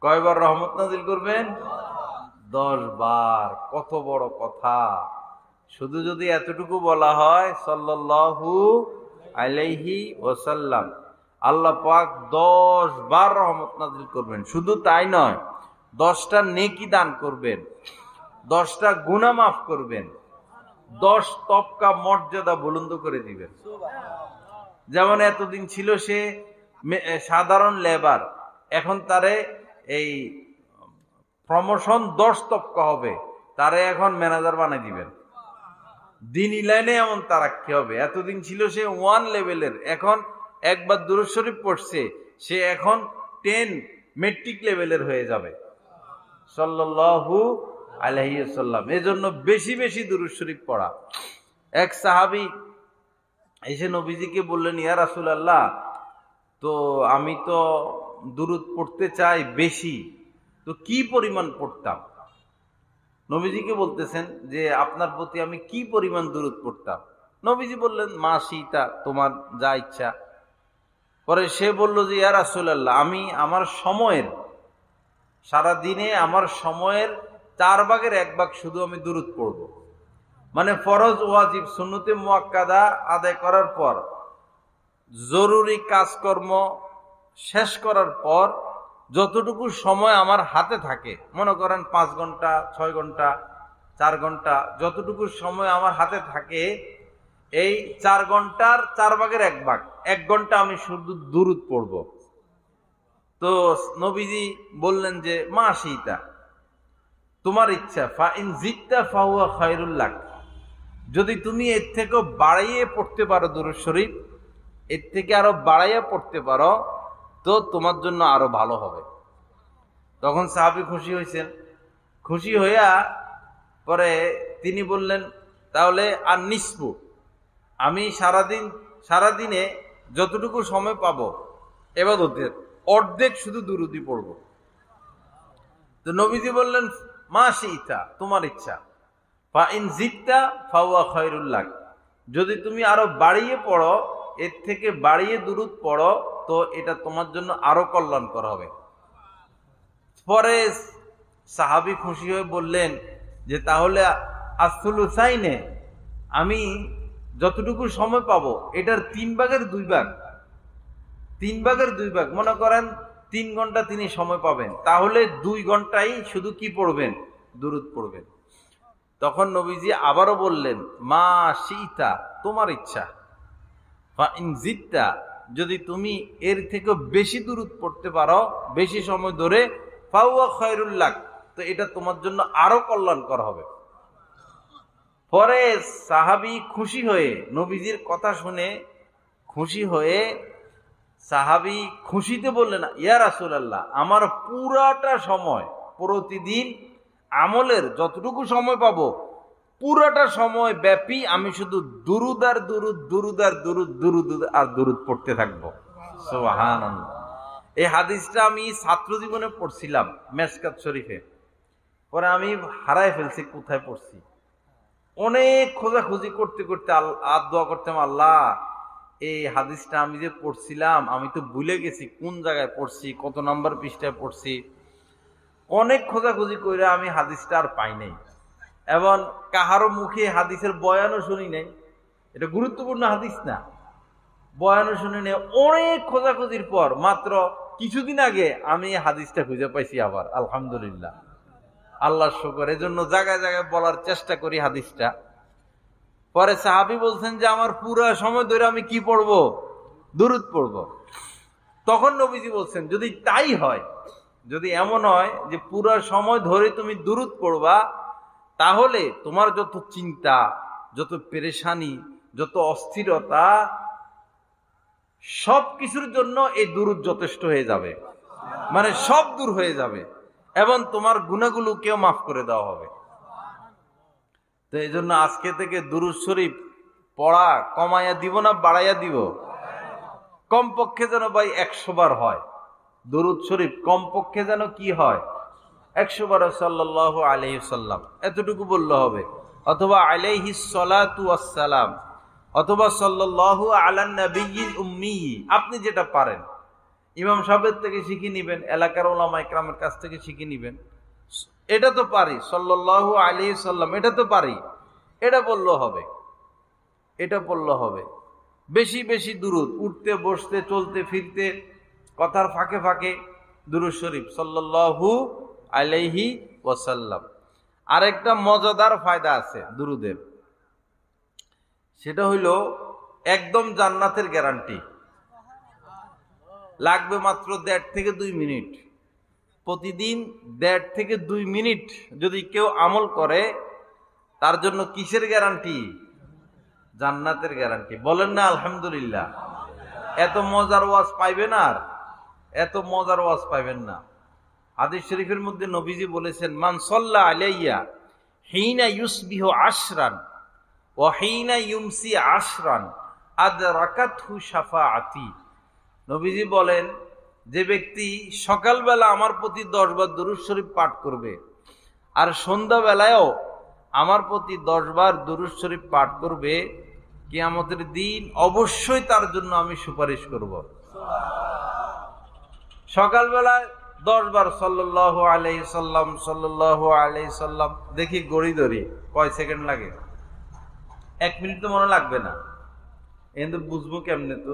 কয়বার রহমত নাজিল করবেন? 10 বার। কত বড় কথা! শুধু যদি এতটুকু বলা হয়, সাল্লাল্লাহু আলাইহি ওয়াসাল্লাম, আল্লাহ পাক 10 বার রহমত নাজিল করবেন। শুধু তাই নয়, 10টা নেকি দান করবেন, 10টা গুনাহ মাফ করবেন, 10 তবকা মর্যাদা বুলন্দ করে দিবেন। যেমন এতদিন ছিল সে সাধারণ লেবার, এখন তারে এই প্রমোশন 10 তবকা হবে, তারে এখন ম্যানেজার বানিয়ে দিবেন। দ্বীনি লাইনে এমন তারাক্কি হবে। এতদিন ছিল সে 1 লেভেলের, এখন একবার দুরূদ শরীফ পড়ছে, সে এখন 10 মেট্রিক লেভেলের হয়ে যাবে। সাল্লাল্লাহু আলাইহি ওয়াসাল্লাম। এজন্য বেশি বেশি দুরূদ শরীফ পড়া। এক সাহাবী এসে নবীজিকে বললেন, ইয়া রাসূলুল্লাহ, তো আমি তো দুরূদ পড়তে চাই বেশি, তো কি পরিমাণ পড়তাম? নবীজিকে বলতেছেন যে আপনার প্রতি আমি কি পরিমাণ দুরূদ পড়তাম? নবীজি বললেন, মা শিতা, তোমার যা ইচ্ছা। পরে সে বলল যে ইয়া রাসূলুল্লাহ, আমি আমার সময়ের সারা দিনে আমার সময়ের 1/4 শুধু আমি দুরূদ পড়ব। মানে ফরজ ওয়াজিব সুন্নতে মুআক্কাদা আদায় করার পর, জরুরি কাজকর্ম শেষ করার পর যতটুকু সময় আমার হাতে থাকে, মনে করেন 5 ঘন্টা, 6 ঘন্টা, 4 ঘন্টা, যতটুকু সময় আমার হাতে থাকে, এই 4 ঘন্টার 1/4 1 ঘন্টা আমি শুধু দুরূদ পড়ব। তো নবীজি বললেন যে মা শিতা, তোমার ইচ্ছা, ফা ইন জিত্তা ফাহুয়া খায়রুল লাক, যদি তুমি এর থেকে বাড়াইয়ে পড়তে পারো দুরূদ শরীফ, এর থেকে আরো বাড়াইয়া পড়তে পারো, তো তোমার জন্য আরো ভালো হবে। তখন সাহাবী খুশি হয়েছেন। খুশি হইয়া পরে তিনি বললেন, তাহলে আর নিসফু, আমি সারাদিনে যতটুকু সময় পাবো ইবাদতের অর্ধেক শুধু দুরূদই পড়ব। তো নবীজি বললেন মা শিতা, তোমার ইচ্ছা, ফা ইন জিত্তা ফাহুয়া খায়রুল লাক, যদি তুমি আরো বাড়িয়ে পড়ো, এর থেকে বাড়িয়ে দুরূদ পড়ো, তো এটা তোমার জন্য আরো কল্যাণকর হবে। পরে সাহাবী খুশি হয়ে বললেন যে তাহলে আসলুসাইনে, আমি যতটুকু সময় পাবো এটার 3/2, 3/2, মনে করেন 3 ঘন্টা তিনি সময় পাবেন, তাহলে 2 ঘন্টাই শুধু কি পড়বেন? দুরূদ পড়বেন। তখন নবীজি আবারও বললেন মা শিতা, তোমার ইচ্ছা, ফা ইন জিত্তা, যদি তুমি এর থেকে বেশি দুরূদ পড়তে পারো বেশি সময় ধরে, ফাহুয়া খায়রুল লাক, তো এটা তোমার জন্য আরো কল্যাণকর হবে। পরে সাহাবী খুশি হয়ে, নবীজির কথা শুনে খুশি হয়ে সাহাবী খুশিতে বললেন, ইয়া রাসূলুল্লাহ, আমার পুরাটা সময়, প্রতিদিন আমলের যতটুকু সময় পাবো পুরাটা সময় ব্যাপী আমি শুধু দুরূদ আর দুরূদ, দুরূদ আর দুরূদ, দুরূদ আর দুরূদ পড়তে থাকবো। সুবহানাল্লাহ। এই হাদিসটা আমি ছাত্র জীবনে পড়ছিলাম মেশকাত শরীফে, পরে আমি হারায় ফেলছি কোথায় পড়ছি। অনেক খোঁজাখুঁজি করতে করতে আর দোয়া করতাম, আল্লাহ এই হাদিসটা আমি যে পড়ছিলাম আমি তো ভুলে গেছি কোন জায়গায় পড়ছি, কত নাম্বার পৃষ্ঠায় পড়ছি। অনেক খোঁজাখুঁজি করে আমি হাদিসটা আর পাই নাই, এবং কাহারো মুখে হাদিসের বয়ানও শুনি নাই। এটা গুরুত্বপূর্ণ হাদিস না, বয়ানও শুনি নাই। অনেক খোঁজাখুঁজির পর মাত্র কিছুদিন আগে আমি হাদিসটা খুঁজে পাইছি আবার, আলহামদুলিল্লাহ, আল্লাহর শুকর। এজন্য জায়গায় জায়গায় বলার চেষ্টা করি হাদিসটা। পরে সাহাবী বলছেন যে আমার পুরো সময় ধরে আমি কি পড়বো? দুরূদ পড়বো। তখন নবীজি বলছেন যদি তাই হয়, যদি এমন হয় যে পুরো সময় ধরে তুমি দুরূদ পড়বা, তাহলে তোমার যত চিন্তা, যত পেরেশানি, যত অস্থিরতা, সব কিছুর জন্য এই দুরূদ যথেষ্ট হয়ে যাবে, মানে সব দূর হয়ে যাবে, এবং তোমার গুনাহগুলো কেউ মাফ করে দেওয়া হবে। তো এই জন্য আজকে থেকে দুরূদ শরীফ পড়া কমাইয়া দিব না বাড়াইয়া দিব? কমপক্ষে যেন ভাই 100 বার হয় দুরূদ শরীফ, কমপক্ষে যেন কি হয় 100 বার সাল্লাল্লাহু আলাইহি ওয়াসাল্লাম, এতটুকু বললে হবে। অথবা আলাইহিস সালাতু ওয়াস সালাম, অথবা সাল্লাল্লাহু আলান নাবিয়্যিল উম্মি, আপনি যেটা পারেন। ইমাম সাহেবের থেকে শিখে নিবেন, এলাকার ওলামা ইকরামের কাছ থেকে শিখে নিবেন। এটা তো পারি, সাল্লাল্লাহু আলাইহি সাল্লাম, এটা তো পারি, এটা বললে হবে, এটা বললে হবে। বেশি বেশি দুরূদ, উঠতে বসতে চলতে ফিরতে কথার ফাঁকে ফাঁকে দুরূদ শরীফ সাল্লাল্লাহু আলাইহি ওয়াসাল্লাম। আরেকটা মজাদার ফায়দা আছে দুরূদের, সেটা হইল একদম জান্নাতের গ্যারান্টি। লাগবে মাত্র 1.5 থেকে 2 মিনিট, প্রতিদিন 1.5 থেকে 2 মিনিট যদি কেউ আমল করে, তার জন্য কিসের গ্যারান্টি? জান্নাতের গ্যারান্টি। বলেন না আলহামদুলিল্লাহ। এত মজার ওয়াজ পাইবেন, আর এত মজার ওয়াজ পাইবেন না। হাদিস শরীফের মধ্যে নবীজি বলেছেন, মান সাল্লা আলাইয়া হিনা ইউসবিহু আশরান ওয়া হিনা ইউমসি আশরান আদরাকাতহু শাফাআতি। নবীজি বলেন, যে ব্যক্তি সকালবেলা আমার প্রতি 10 বার দুরূদ শরীফ পাঠ করবে, আর সন্ধ্যাবেলায়ও আমার প্রতি 10 বার দুরূদ শরীফ পাঠ করবে, কিয়ামতের দিন অবশ্যই তার জন্য আমি সুপারিশ করব। সকালবেলায় 10 বার সাল্লাল্লাহু আলাইহি সাল্লাম সাল্লাল্লাহু আলাইহি সাল্লাম, দেখি গড়ি ধরি কয় সেকেন্ড লাগে? 1 মিনিট তো মনে লাগবে না, কিন্তু বুঝবো কেমনে? তো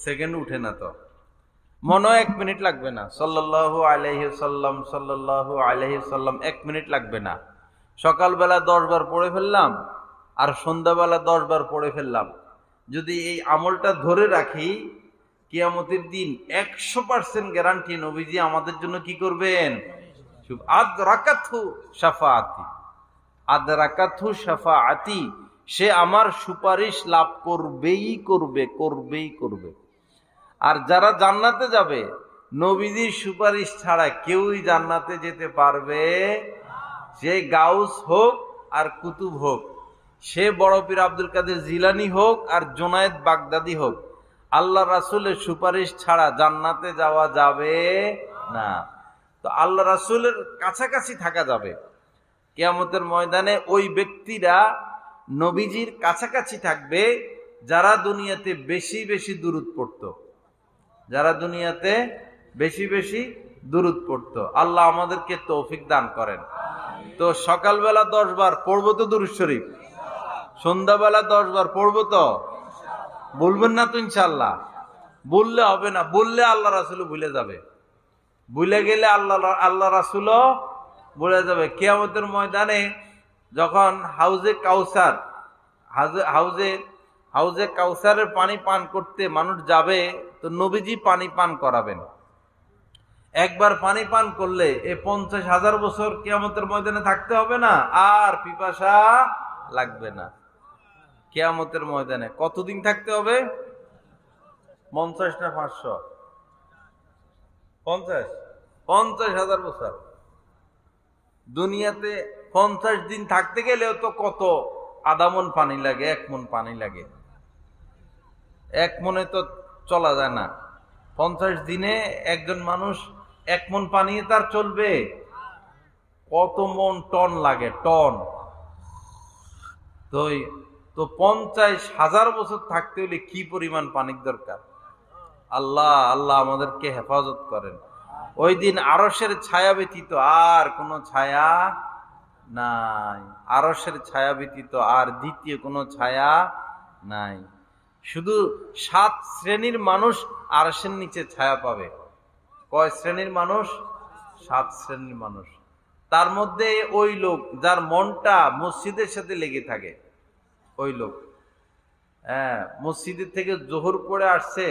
সেকেন্ড উঠে না, তো মনে 1 মিনিট লাগবে না। সাল্লাল্লাহু আলাইহি সাল্লাম সাল্লাল্লাহু আলাইহি সাল্লাম 1 মিনিট লাগবে না। সকালবেলা 10 বার পড়ে ফেললাম, আর সন্ধ্যাবেলা 10 বার পড়ে ফেললাম। যদি এই আমলটা ধরে রাখি, কিয়ামতের দিন 100% গ্যারান্টি নবীজি আমাদের জন্য কি করবেন? আদরাকাতহু শাফাআতি, আদরাকাতহু শাফাআতি, সে আমার সুপারিশ লাভ করবেই করবে, করবেই করবে। আর যারা জান্নাতে যাবে, নবীজির সুপারিশ ছাড়া কেউই জান্নাতে যেতে পারবে, সে গাউস হোক আর কুতুব হোক, সে বড় পীর আব্দুল কাদের জিলানী হোক আর জুনায়েদ বাগদাদি হোক, আল্লাহ রাসূলের সুপারিশ ছাড়া জান্নাতে যাওয়া যাবে না। তো আল্লাহ রাসূলের কাছাকাছি থাকা যাবে। কিয়ামতের ময়দানে ওই ব্যক্তিরা নবীজির কাছাকাছি থাকবে যারা দুনিয়াতে বেশি বেশি দুরূদ পড়তো, যারা দুনিয়াতে বেশি বেশি দুরূদ পড়তো। আল্লাহ আমাদেরকে তৌফিক দান করেন। তো সকালবেলা 10 বার পড়বো তো দুরূদ শরীফ, সন্ধ্যাবেলা 10 বার পড়বো তো, বলবেন না তো ইনশাআল্লাহ? বললে হবে না, বললে আল্লাহ রাসূলও ভুলে যাবে, ভুলে গেলে আল্লাহ রাসূলও ভুলে যাবে। কিয়ামতের ময়দানে যখন হাউজে কাউসার, হাউজে কাউসারের পানি পান করতে মানুষ যাবে, তো নবীজি পানি পান করাবেন। একবার পানি পান করলে এই 50,000 বছর কিয়ামতের ময়দানে থাকতে হবে না, আর পিপাসা লাগবে না। কিয়ামতের ময়দানে কতদিন থাকতে হবে? 50 না 500? 50,000 বছর। দুনিয়াতে 50 দিন থাকতে গেলেও তো কত আধা মন পানি লাগে, 1 মন পানি লাগে। 1 মনে তো চলা যায় না। 50 দিনে একজন মানুষ 1 মন পানি তার চলবে? কত মন, টন লাগে, টন। তো 50,000 বছর থাকতে হলে কি পরিমাণ পানির দরকার? আল্লাহ আল্লাহ আমাদেরকে হেফাজত করেন। ওই দিন আরশের ছায়া ব্যতীত আর কোনো ছায়া নাই, আরশের ছায়া ব্যতীত আর দ্বিতীয় কোনো ছায়া নাই। শুধু 7 শ্রেণীর মানুষ আরশের নিচে ছায়া পাবে। কয় শ্রেণীর মানুষ? 7 শ্রেণীর মানুষ। তার মধ্যে ওই লোক যার মনটা মসজিদের সাথে লেগে থাকে, ওই লোক, হ্যাঁ, মসজিদের থেকে জোহর পড়ে আসছে,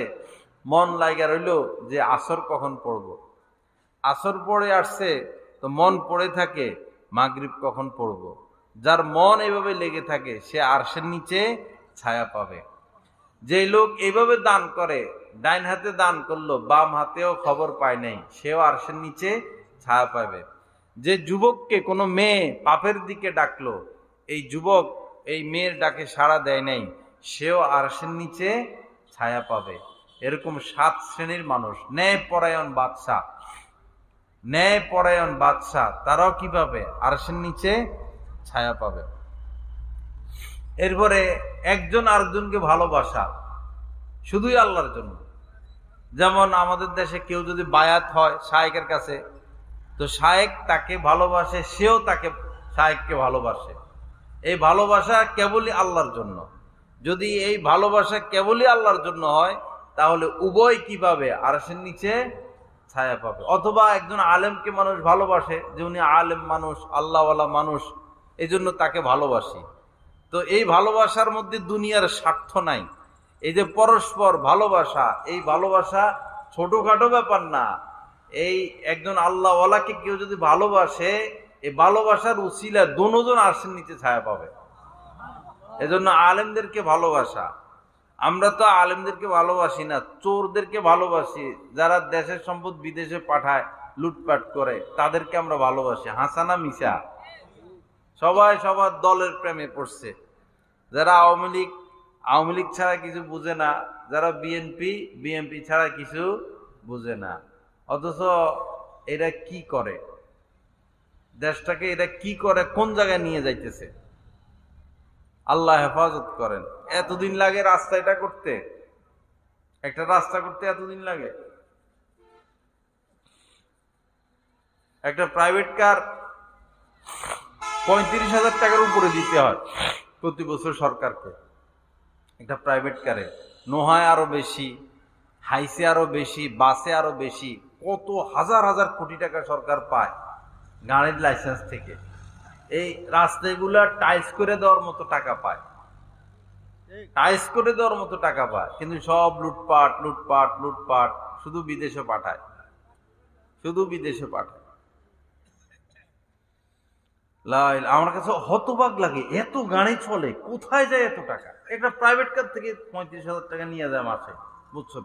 মন লাগা রইল যে আসর কখন পড়ব। আসর পড়ে আসছে তো মন পড়ে থাকে মাগরিব কখন পড়ব। যার মন এইভাবে লেগে থাকে সে আরশের নিচে ছায়া পাবে। যে লোক এইভাবে দান করে, ডাইন হাতে দান করলো, বাম হাতেও খবর পায় নাই, সেও আরশের নিচে ছায়া পাবে। যে যুবককে কোনো মেয়ে পাপের দিকে ডাকলো, এই যুবক এই মেয়ের ডাকে সাড়া দেয় নাই, সেও আরশের নিচে ছায়া পাবে। এরকম 7 শ্রেণীর মানুষ। ন্যায়পরায়ণ বাদশা, ন্যায়পরায়ণ বাদশা, তারাও কি পাবে? আরশের নিচে ছায়া পাবে। এরপরে একজন আরেকজনকে ভালোবাসা, শুধুই আল্লাহর জন্য। যেমন আমাদের দেশে কেউ যদি বায়াত হয় শায়েকের কাছে, তো শায়েক তাকে ভালোবাসে, সেও তাকে, শায়েককে ভালোবাসে। এই ভালোবাসা কেবলই আল্লাহর জন্য। যদি এই ভালোবাসা কেবলই আল্লাহর জন্য হয়, তাহলে উভয় কি পাবে? আরশের নিচে ছায়া পাবে। অথবা একজন আলেমকে মানুষ ভালোবাসে, যে উনি আলেম মানুষ, আল্লাহওয়ালা মানুষ, এই জন্য তাকে ভালোবাসি। তো এই ভালোবাসার মধ্যে দুনিয়ার স্বার্থ নাই। এই যে পরস্পর ভালোবাসা, এই ভালোবাসা ছোটখাটো ব্যাপার না। এই একজন আল্লাহওয়ালাকে কেউ যদি ভালোবাসে, এই ভালোবাসার উসিলা দুজন আরশের নিচে ছায়া পাবে। এজন্য আলেমদেরকে ভালোবাসা। আমরা তো আলেমদেরকে ভালোবাসি না, চোরদেরকে ভালোবাসি, যারা দেশের সম্পদ বিদেশে পাঠায়, লুটপাট করে, তাদেরকে আমরা ভালোবাসি। হাসানা মিশা সবাই সবার দলের প্রেমে পড়ছে। যারা আওয়ামী লীগ ছাড়া কিছু বুঝে না, যারা বিএনপি ছাড়া কিছু বুঝে না। অথচ এরা কি করে, দেশটাকে এরা কি করে, কোন জায়গায় নিয়ে যাইতেছে? আল্লাহ হেফাজত করেন। এতদিন লাগে রাস্তা এটা করতে, একটা রাস্তা করতে এতদিন লাগে। একটা প্রাইভেট কার 35,000 টাকার উপরে দিতে হয় প্রতি বছর সরকারকে। একটা প্রাইভেট কারে নোহায় আরো বেশি, হাইসে আরো বেশি, বাসে আরো বেশি, কত হাজার হাজার কোটি টাকা সরকার পায় গাড়ির লাইসেন্স থেকে। এই রাস্তাগুলা টাইলস করে দেওয়ার মতো টাকা পায়, টাইলস করে দেওয়ার মতো টাকা পায়, কিন্তু সব লুটপাট লুটপাট লুটপাট, শুধু বিদেশে পাঠায়, শুধু বিদেশে পাঠায়। আমার কাছে হতবাক লাগে, এত গাড়ি চলে, কোথায় যায় এত টাকা? একটা প্রাইভেট কার থেকে 35,000 টাকা নিয়ে যায় মাসে, বুঝছো?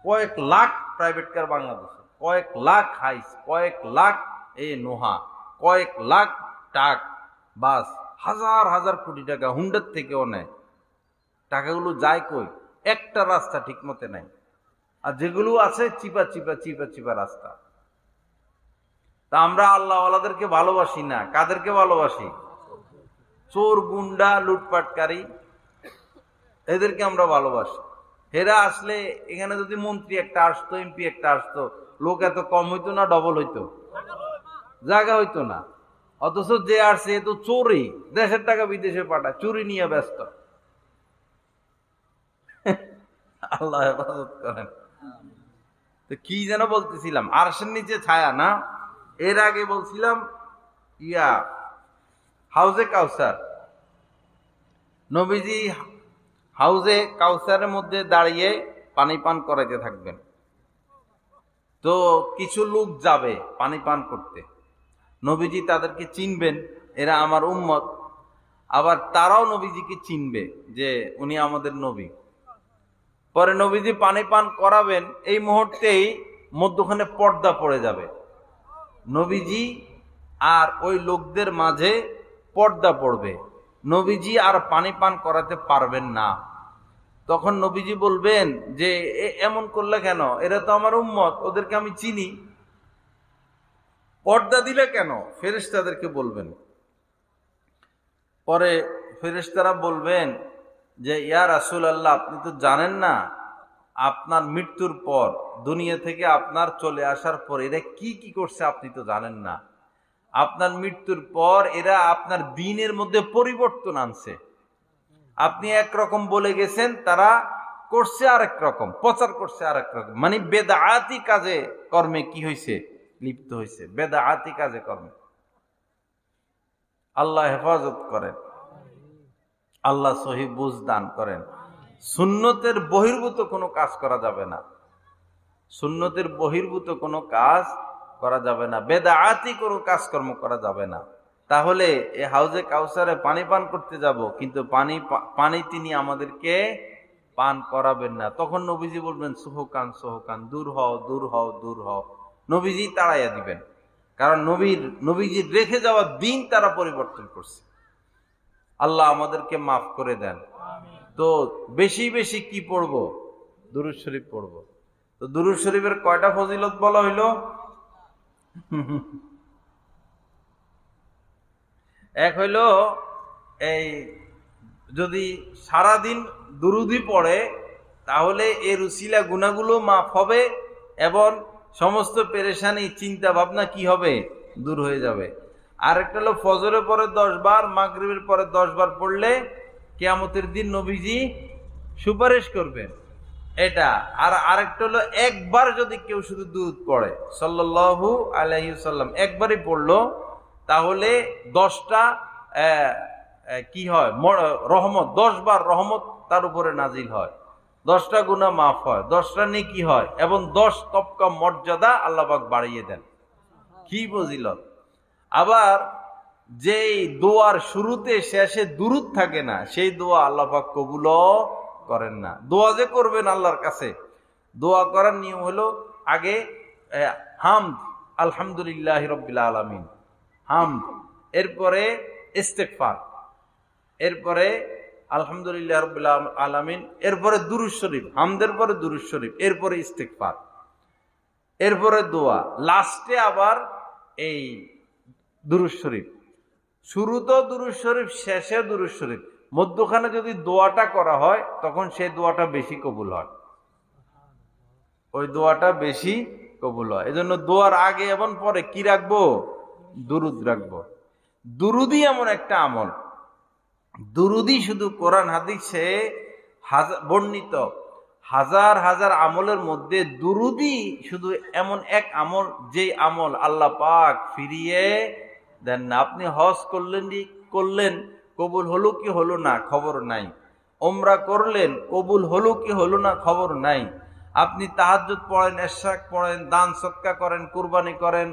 কয়েক লাখ প্রাইভেট কার বাংলাদেশে, কয়েক লাখ হাইস, কয়েক লাখ নোহা, কয়েক লাখ টাক বাস, হাজার হাজার কোটি টাকা হুন্ডার থেকেও নেয়। টাকাগুলো যায় কই? একটা রাস্তা ঠিক মতে নাই, আর যেগুলো আছে চিপা চিপা চিপা চিপা রাস্তা। তা আমরা আল্লাহওয়ালাদেরকে ভালোবাসি না, কাদেরকে ভালোবাসি? চোর, গুন্ডা, লুটপাটকারী, এদেরকে আমরা ভালোবাসি। হেরা আসলে এখানে যদি মন্ত্রী একটা আসতো, এমপি একটা আসতো, লোক এত কম হইতো না ডবল হইতো? জায়গা হইতো না। অথচ যে আসছে এ তো চোরই, দেশের টাকা বিদেশে পাঠায়, চুরি নিয়ে ব্যস্ত। আল্লাহ হেফাজত করেন। তো কি যেন বলতেছিলাম, আরশের নিচে ছায়া না, এর আগে বলছিলাম হাউজে কাউসার। নবীজি হাউজে কাউসারের মধ্যে দাঁড়িয়ে পানি পান করাইতে থাকবেন। তো কিছু লোক যাবে পানি পান করতে, নবীজি তাদেরকে চিনবেন, এরা আমার উম্মত, আবার তারাও নবীজিকে চিনবে যে উনি আমাদের নবী। পরে নবীজি পানি পান করাবেন, এই মুহূর্তেই মধ্যখানে পর্দা পড়ে যাবে, নবীজি আর ওই লোকদের মাঝে পর্দা পড়বে, নবীজি আর পানি পান করাতে পারবেন না। তখন নবীজি বলবেন যে এমন করলে কেন? এরা তো আমার উম্মত, ওদেরকে আমি চিনি, পর্দা দিলে কেন? ফেরেশতাদেরকে বলবেন। পরে ফেরেশতারা বলবেন যে ইয়া রাসূলুল্লাহ, আপনি তো জানেন না আপনার মৃত্যুর পর, দুনিয়া থেকে আপনার চলে আসার পর এরা কি কি করছে, আপনি তো জানেন না। আপনার মৃত্যুর পর এরা আপনার দ্বীনের মধ্যে পরিবর্তন আনছে। আপনি একরকম বলে গেছেন, তারা করছে আরেক রকম, প্রচার করছে আরেক রকম, মানে বেদাআতি কাজে কর্মে কি হয়েছে? লিপ্ত হয়েছে, বেদাআতি কাজে কর্মে। আল্লাহ হেফাজত করেন, আল্লাহ সহি বুঝ দান করেন। সুন্নতের বহির্ভূত কোনো কাজ করা যাবে না, সুন্নতের বহির্ভূত কোনো কাজ করা যাবে না, বেদাআতি কোনো কাজকর্ম করা যাবে না। তাহলে এই হাউজে কাউসারে পানি পান করতে যাব, কিন্তু পানি তিনি আমাদেরকে পান করাবেন না। তখন নবীজি বলবেন সোহকান সোহকান, দূর হও দূর হও দূর হও। নবীজি তাড়াইয়া দিবেন, কারণ নবীজির রেখে যাওয়া দিন তারা পরিবর্তন করছে। আল্লাহ আমাদেরকে মাফ করে দেন। তো বেশি বেশি কি পড়বো? দুরূদ শরীফ পড়বো। তো দুরূদ শরীফের কয়টা ফজিলত বলা হইল? এক হইল, এই যদি সারাদিন দুরুদি পড়ে তাহলে এর উসিলা গুনাহগুলো মাফ হবে এবং সমস্ত পেরেশানি চিন্তা ভাবনা কি হবে? দূর হয়ে যাবে। আরেকটা হলো ফজরের পরে 10 বার, মাগরিবের পরে 10 বার পড়লে কিয়ামতের দিন নবীজি সুপারিশ করবেন, এটা। আর আরেকটা হলো একবার যদি কেউ শুধু দুরূদ পড়ে সাল্লাল্লাহু আলাইহি ওয়াসাল্লাম, একবারই পড়লো, তাহলে 10টা কি হয়? রহমত, 10 বার রহমত তার উপরে নাজিল হয়, 10টা গুনাহ মাফ হয়, 10টা নেকি হয়, এবং 10 তবকা মর্যাদা আল্লাহ পাক বাড়িয়ে দেন। কি ফজিলত! আবার যেই দোয়ার শুরুতে শেষে দুরূদ থাকে না, সেই দোয়া আল্লাহ পাক কবুলও করেন না। দোয়া যে করবেন আল্লাহর কাছে, দোয়া করার নিয়ম হলো আগে হামদ, আলহামদুলিল্লাহি রাব্বিল আলামিন, হামদ, এরপরে ইস্তেগফার, এরপরে আলহামদুলিল্লাহ রাব্বিল আলামিন, এরপরে দুরূদ শরীফ, হামদের পরে দুরূদ শরীফ, এরপরে ইস্তেগফার, এরপরে দোয়া, লাস্টে আবার এই দুরূদ শরীফ। শুরুতেও দুরূদ শরীফ, শেষে দুরূদ শরীফ। মধ্যখানে যদি দোয়াটা করা হয় তখন সেই দোয়াটা বেশি কবুল হয়, ওই দোয়াটা বেশি কবুল হয়। এজন্য দোয়ার আগে এবং পরে কি রাখবো? দুরুদ রাখবো। দুরুদি এমন একটা আমল, দুরুদি শুধু কোরআন হাদিসে বর্ণিত হাজার হাজার আমলের মধ্যে দুরুদি শুধু এমন এক আমল, যে আমল আল্লাহ পাক ফিরিয়ে দেন না। আপনি হজ করলেন, কবুল হলো কি হলো না খবর নাই। ওমরা করলেন, কবুল হলো কি হলো না খবর নাই। আপনি তাহাজ্জুদ পড়েন, ইশরাক পড়েন, দান সদকা করেন, কুরবানি করেন,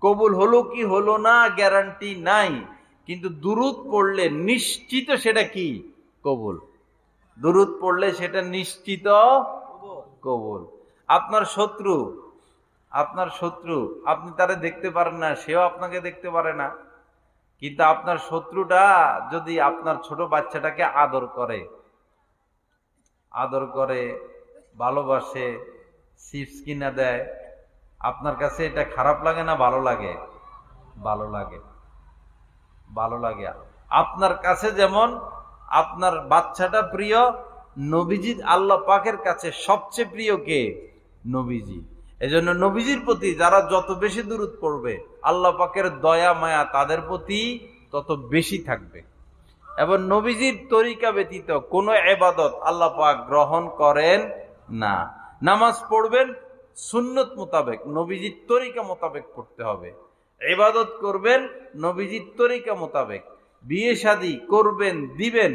কবুল হলো কি হলো না গ্যারান্টি নাই। কিন্তু দুরুদ পড়লে নিশ্চিত সেটা কি? কবুল। দুরুদ পড়লে সেটা নিশ্চিত কবুল। আপনার শত্রু আপনি তারে দেখতে পারেন না, সেও আপনাকে দেখতে পারে না, কিন্তু আপনার শত্রুটা যদি আপনার ছোট বাচ্চাটাকে আদর করে ভালোবাসে, চিপস কিনা দেয়, আপনার কাছে এটা খারাপ লাগে না ভালো লাগে? ভালো লাগে। আপনার কাছে যেমন আপনার বাচ্চাটা প্রিয়, নবীজি আল্লাহ পাকের কাছে সবচেয়ে প্রিয় কে? নবীজি। এজন্য নবীজির প্রতি যারা যত বেশি দুরূদ পড়বে, আল্লাহ পাকের দয়া মায়া তাদের প্রতি তত বেশি থাকবে। এবং নবীজির তরিকা ব্যতীত কোনো ইবাদত আল্লাহ পাক গ্রহণ করেন না। নামাজ পড়বেন সুন্নত মোতাবেক, নবীজির তরিকা মোতাবেক পড়তে হবে। ইবাদত করবেন নবীজির তরিকা মোতাবেক। বিয়ে শাদী করবেন দিবেন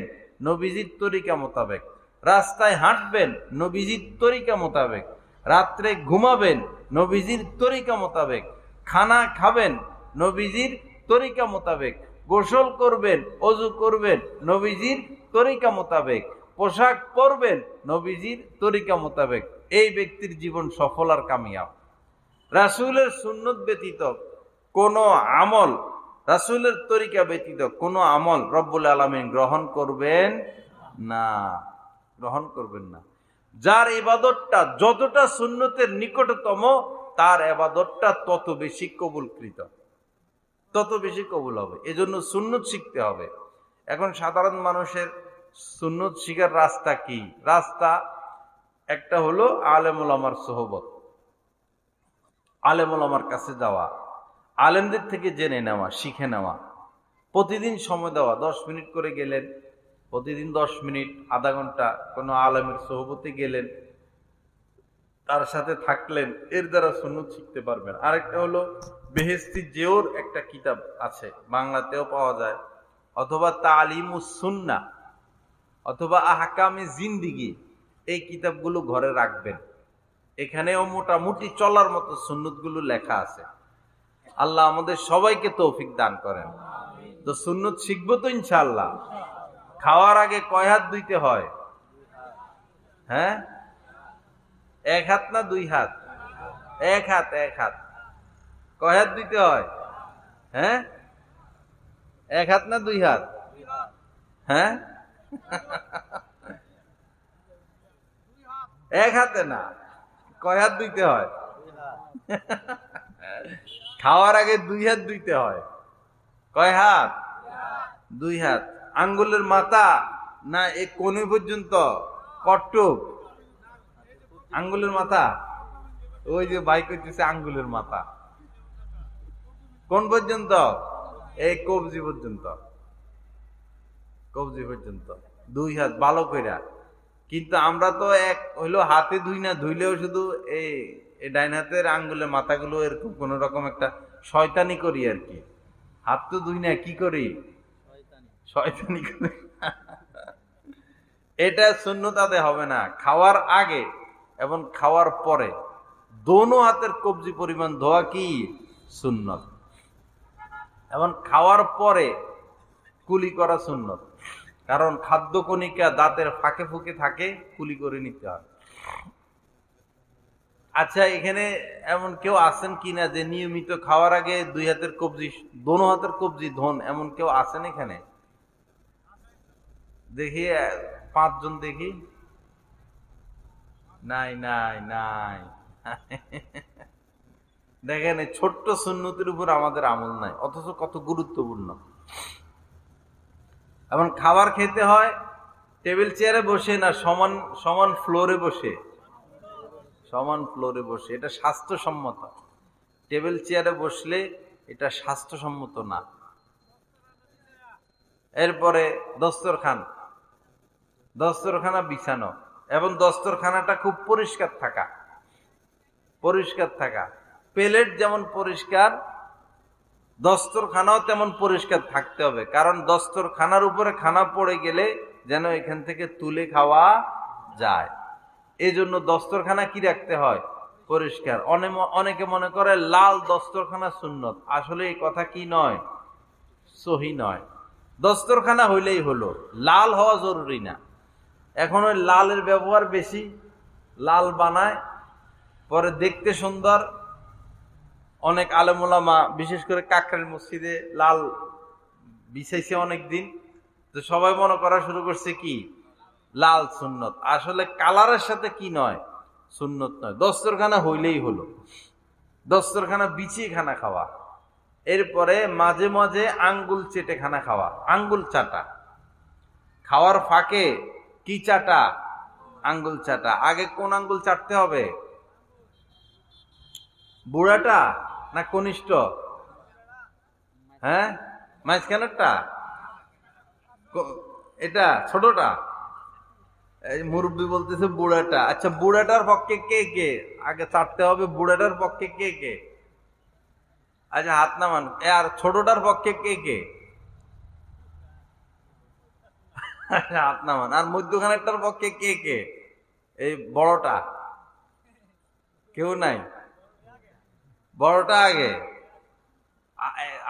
নবীজির তরিকা মোতাবেক। রাস্তায় হাঁটবেন নবীজির তরিকা মোতাবেক। রাত্রে ঘুমাবেন নবীজির তরিকা মোতাবেক। খানা খাবেন নবীজির তরিকা মোতাবেক। গোসল করবেন, ওযু করবেন নবীজির তরিকা মোতাবেক। পোশাক পরবেন নবীজির তরিকা মোতাবেক। এই ব্যক্তির জীবন সফল আর কামিয়াব। রাসূলের সুন্নত ব্যতীত কোন আমল, রাসূলের তরিকা ব্যতীত কোন আমল রব্বুল আলামিন গ্রহণ করবেন না। যার ইবাদতটা যতটা সুন্নতের নিকটতম, তার ইবাদতটা তত বেশি কবুলকৃত, তত বেশি কবুল হবে। এজন্য সুন্নত শিখতে হবে। এখন সাধারণ মানুষের সুন্নত শিখার রাস্তা কি? রাস্তা একটা হলো আলেম ওলামার সোহবত, আলেম ওলামার কাছে যাওয়া, আলেমদের থেকে জেনে নেওয়া, শিখে নেওয়া, প্রতিদিন সময় দেওয়া। 10 মিনিট করে গেলেন, প্রতিদিন 10 মিনিট, আধা ঘন্টা কোনো আলেমের সোহবতে গেলেন, তার সাথে থাকলেন, এর দ্বারা সুন্নত শিখতে পারবেন। আরেকটা হলো বেহেশতি জিওর একটা কিতাব আছে, বাংলাতেও পাওয়া যায়, অথবা তালিমুস সুন্নাহ অথবা আহকামে জিন্দিগি, এই কিতাবগুলো ঘরে রাখবেন। এখানেও মোটামুটি চলার মতো সুন্নতগুলো লেখা আছে। আল্লাহ আমাদের সবাইকে তৌফিক দান করেন। তো সুন্নত শিখবো তো ইনশাআল্লাহ। খাওয়ার আগে কয় হাত ধুইতে হয়? হ্যাঁ, 1 হাত না 2 হাত? 1 হাত। 1 হাত। কয় হাত ধুইতে হয়? হ্যাঁ, 1 হাত না 2 হাত? হ্যাঁ, 1 হাতে না। কয় হাত ধুইতে হয়? খাওয়ার আগে 2 হাত ধুইতে হয়। কয় হাত? 2 হাত। আঙ্গুলের মাথা না এই কোণে পর্যন্ত? কট্টুক আঙ্গুলের মাথা? ওই যে ভাই কইতেছে আঙ্গুলের মাথা কোন পর্যন্ত? এই কবজি পর্যন্ত। কবজি পর্যন্ত 2 হাত ভালো কইরা। কিন্তু আমরা তো এক হইলো হাতে ধুই না, ধুইলেও শুধু এই ডাইন হাতের আঙ্গুলের মাথাগুলো এরকম কোন রকম একটা শয়তানি করি আর কি। হাত তো ধুই না, কি করি? শয়তানি করি। এটা সুন্নতাতে হবে না। খাওয়ার আগে এবং খাওয়ার পরে দোনো হাতের কবজি পরিমাণ ধোয়া কি সুন্নত। এবং খাওয়ার পরে কুলি করা সুন্নত, কারণ খাদ্য কণিকা দাঁতের ফাঁকে ফুঁকে থাকে, কুলি করে নিতে হয়। আচ্ছা, এখানে এমন কেউ আছেন কিনা যে নিয়মিত খাওয়ার আগে 2 হাতের কবজি, দোনো হাতের কবজি ধোন, এমন কেউ আছেন এখানে? দেখি 5 জন দেখি। নাই নাই নাই। দেখেন, ছোট্ট সুন্নতের উপর আমাদের আমল নাই, অথচ কত গুরুত্বপূর্ণ। এমন খাবার খেতে হয় টেবিল চেয়ারে বসে না সমান সমান ফ্লোরে বসে? সমান ফ্লোরে বসে, এটা স্বাস্থ্যসম্মত। টেবিল চেয়ারে বসলে এটা স্বাস্থ্যসম্মত না। এরপরে দস্তরখানা বিছানো, এবং দস্তরখানাটা খুব পরিষ্কার থাকা। প্লেট যেমন পরিষ্কার, দস্তরখানাও তেমন পরিষ্কার থাকতে হবে, কারণ দস্তরখানার উপরে খানা পড়ে গেলে যেন এখান থেকে তুলে খাওয়া যায়। এই জন্য দস্তরখানা কি রাখতে হয়? পরিষ্কার। অনেকে মনে করে লাল দস্তরখানা সুন্নত, আসলে এই কথা কি নয়, সহি নয়। দস্তরখানা হইলেই হলো, লাল হওয়া জরুরি না। এখন ওই লালের ব্যবহার বেশি, লাল বানায়, পরে দেখতে সুন্দর। অনেক আলেম ওলামা, বিশেষ করে কাকরাইল মসজিদে লাল বিছাইছে অনেকদিন, তো সবাই মনে করা শুরু করছে কি লাল সুন্নত। আসলে কালারের সাথে কি নয়, সুন্নত নয়। দস্তরখানা হইলেই হলো, দস্তরখানা বিছিয়ে খানা খাওয়া। এরপরে মাঝে মাঝে আঙ্গুল চেটে খানা খাওয়া, আঙ্গুল চাটা। খাওয়ার ফাঁকে কি চাটা? আঙ্গুল চাটা। আগে কোন আঙ্গুল চাটতে হবে? বুড়াটা না কনিষ্ঠ? হ্যাঁ, মাঝখানেরটা? এটা ছোটটা? মুরব্বী বলতেছে বুড়াটা। আচ্ছা, বুড়াটার পক্ষে কে কে আগে চাটতে হবে? বুড়াটার পক্ষে কে কে? আচ্ছা, হাত নামান। আর ছোটটার পক্ষে কে কে? হাত নামান। আর মধ্যখানেরটার পক্ষে কে কে? এই বড়টা? কেউ নাই? বড়টা আগে।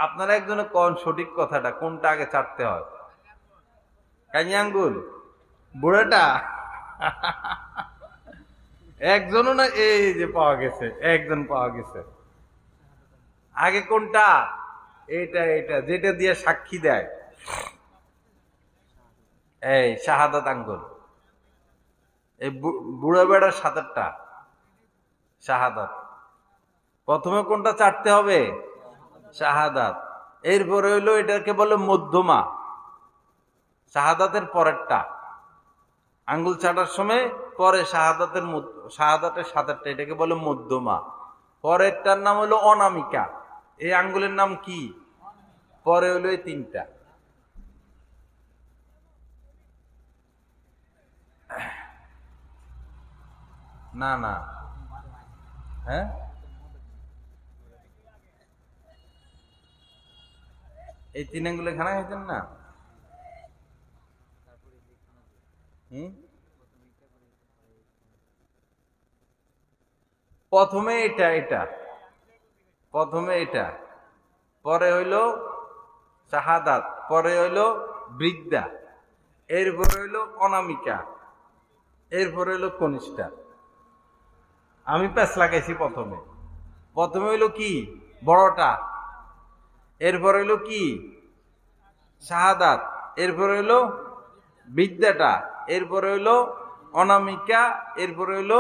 আপনারা একজনে কোন সঠিক কথাটা, কোনটা আগে চাটতে হয়? কানি আঙ্গুল? বুড়াটা? একজনও না, এই যে পাওয়া গেছে, একজন পাওয়া গেছে। আগে কোনটা? এটা যেটা দিয়ে সাক্ষী দেয়, এই শাহাদাত আঙ্গুল। এই বুড়া বেড়ার সাতেরটা শাহাদাত। প্রথমে কোনটা চাটতে হবে? শাহাদাত। এরপরে হইলো এটাকে বলে মধ্যমা, শাহাদাতের পরেরটা। আঙ্গুল চাটার সময় পরে শাহাদাতের সাতেরটা, এটাকে বলে মধ্যমা। পরেরটার নাম হলো অনামিকা। এই আঙ্গুলের নাম কি? পরে হইলো এই তিনটা। না না, হ্যাঁ, এই তিন আঙ্গুলে খানা খাইতেন না? প্রথমে এটা, পরে হইল শাহাদাত, পরে হইল বৃদ্ধা, এরপরে হইল অনামিকা, এরপরে হইল কনিষ্ঠা। আমি প্যাঁচ লাগাইছি প্রথমে হইল কি? বড়টা। এরপর হইল কি? শাহাদাত। এরপর হইল বিদ্যাটা। এরপরে হইল অনামিকা। এরপরে হইল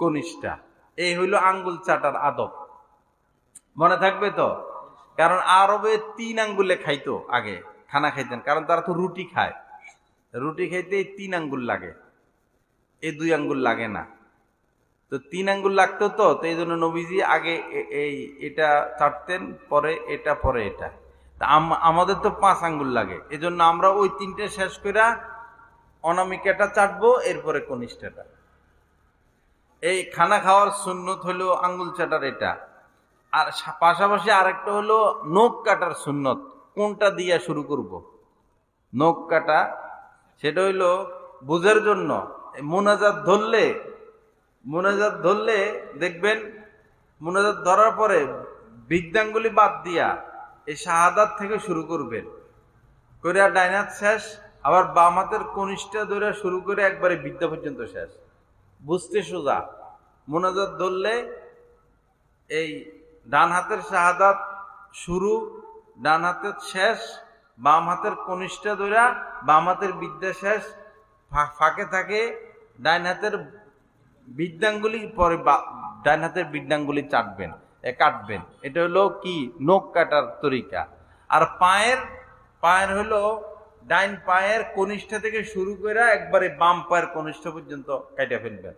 কনিষ্ঠা। এই হইল আঙ্গুল চাটার আদব। মনে থাকবে তো? কারণ আরবে 3 আঙ্গুলে খাইতো আগে, খানা খাইতেন, কারণ তারা তো রুটি খায়। রুটি খাইতে 3 আঙ্গুল লাগে, এই 2 আঙ্গুল লাগে না। তো 3 আঙ্গুল লাগতো, তো এই জন্য নবীজি আগে এটা চাটতেন, পরে এটা, পরে এটা। আমাদের তো 5 আঙ্গুল লাগে, এজন্য আমরা ওই 3টে শেষ করে অনামিকাটা চাটবো, এরপরে কনিষ্ঠাটা। এই খানা খাওয়ার সুন্নত হলো আঙ্গুল চাটার এটা। আর পাশাপাশি আরেকটা হলো নখ কাটার সুন্নত। কোনটা দিয়ে শুরু করব? নখ কাটা, সেটা হইলো বুঝার জন্য। মোনাজাত ধরলে দেখবেন, মোনাজাত ধরার পরে বৃদ্ধাঙ্গুলি বাদ দিয়া এই শাহাদাত থেকে শুরু করবেন, করে ডাইন হাত শেষ, আবার বাম হাতের কনিষ্ঠা ধরে শুরু করে একবারে বৃদ্ধা পর্যন্ত শেষ। বুঝতে সোজা। মোনাজাত ধরলে এই ডান হাতের শাহাদাত শুরু, ডান হাতের শেষ, বাম হাতের কনিষ্ঠা ধরে বাম হাতের বিদ্যা শেষ, ফাঁকে থাকে ডাইন হাতের বৃদ্ধাঙ্গুলি, পরে ডাইন হাতের বৃদ্ধাঙ্গুলি কাটবেন। এটা হলো কি? নখ কাটার তরিকা। আর পায়ের হলো ডাইন পায়ের কনিষ্ঠা থেকে শুরু করে একবারে বাম পায়ের কনিষ্ঠা পর্যন্ত কাটা ফেলবেন।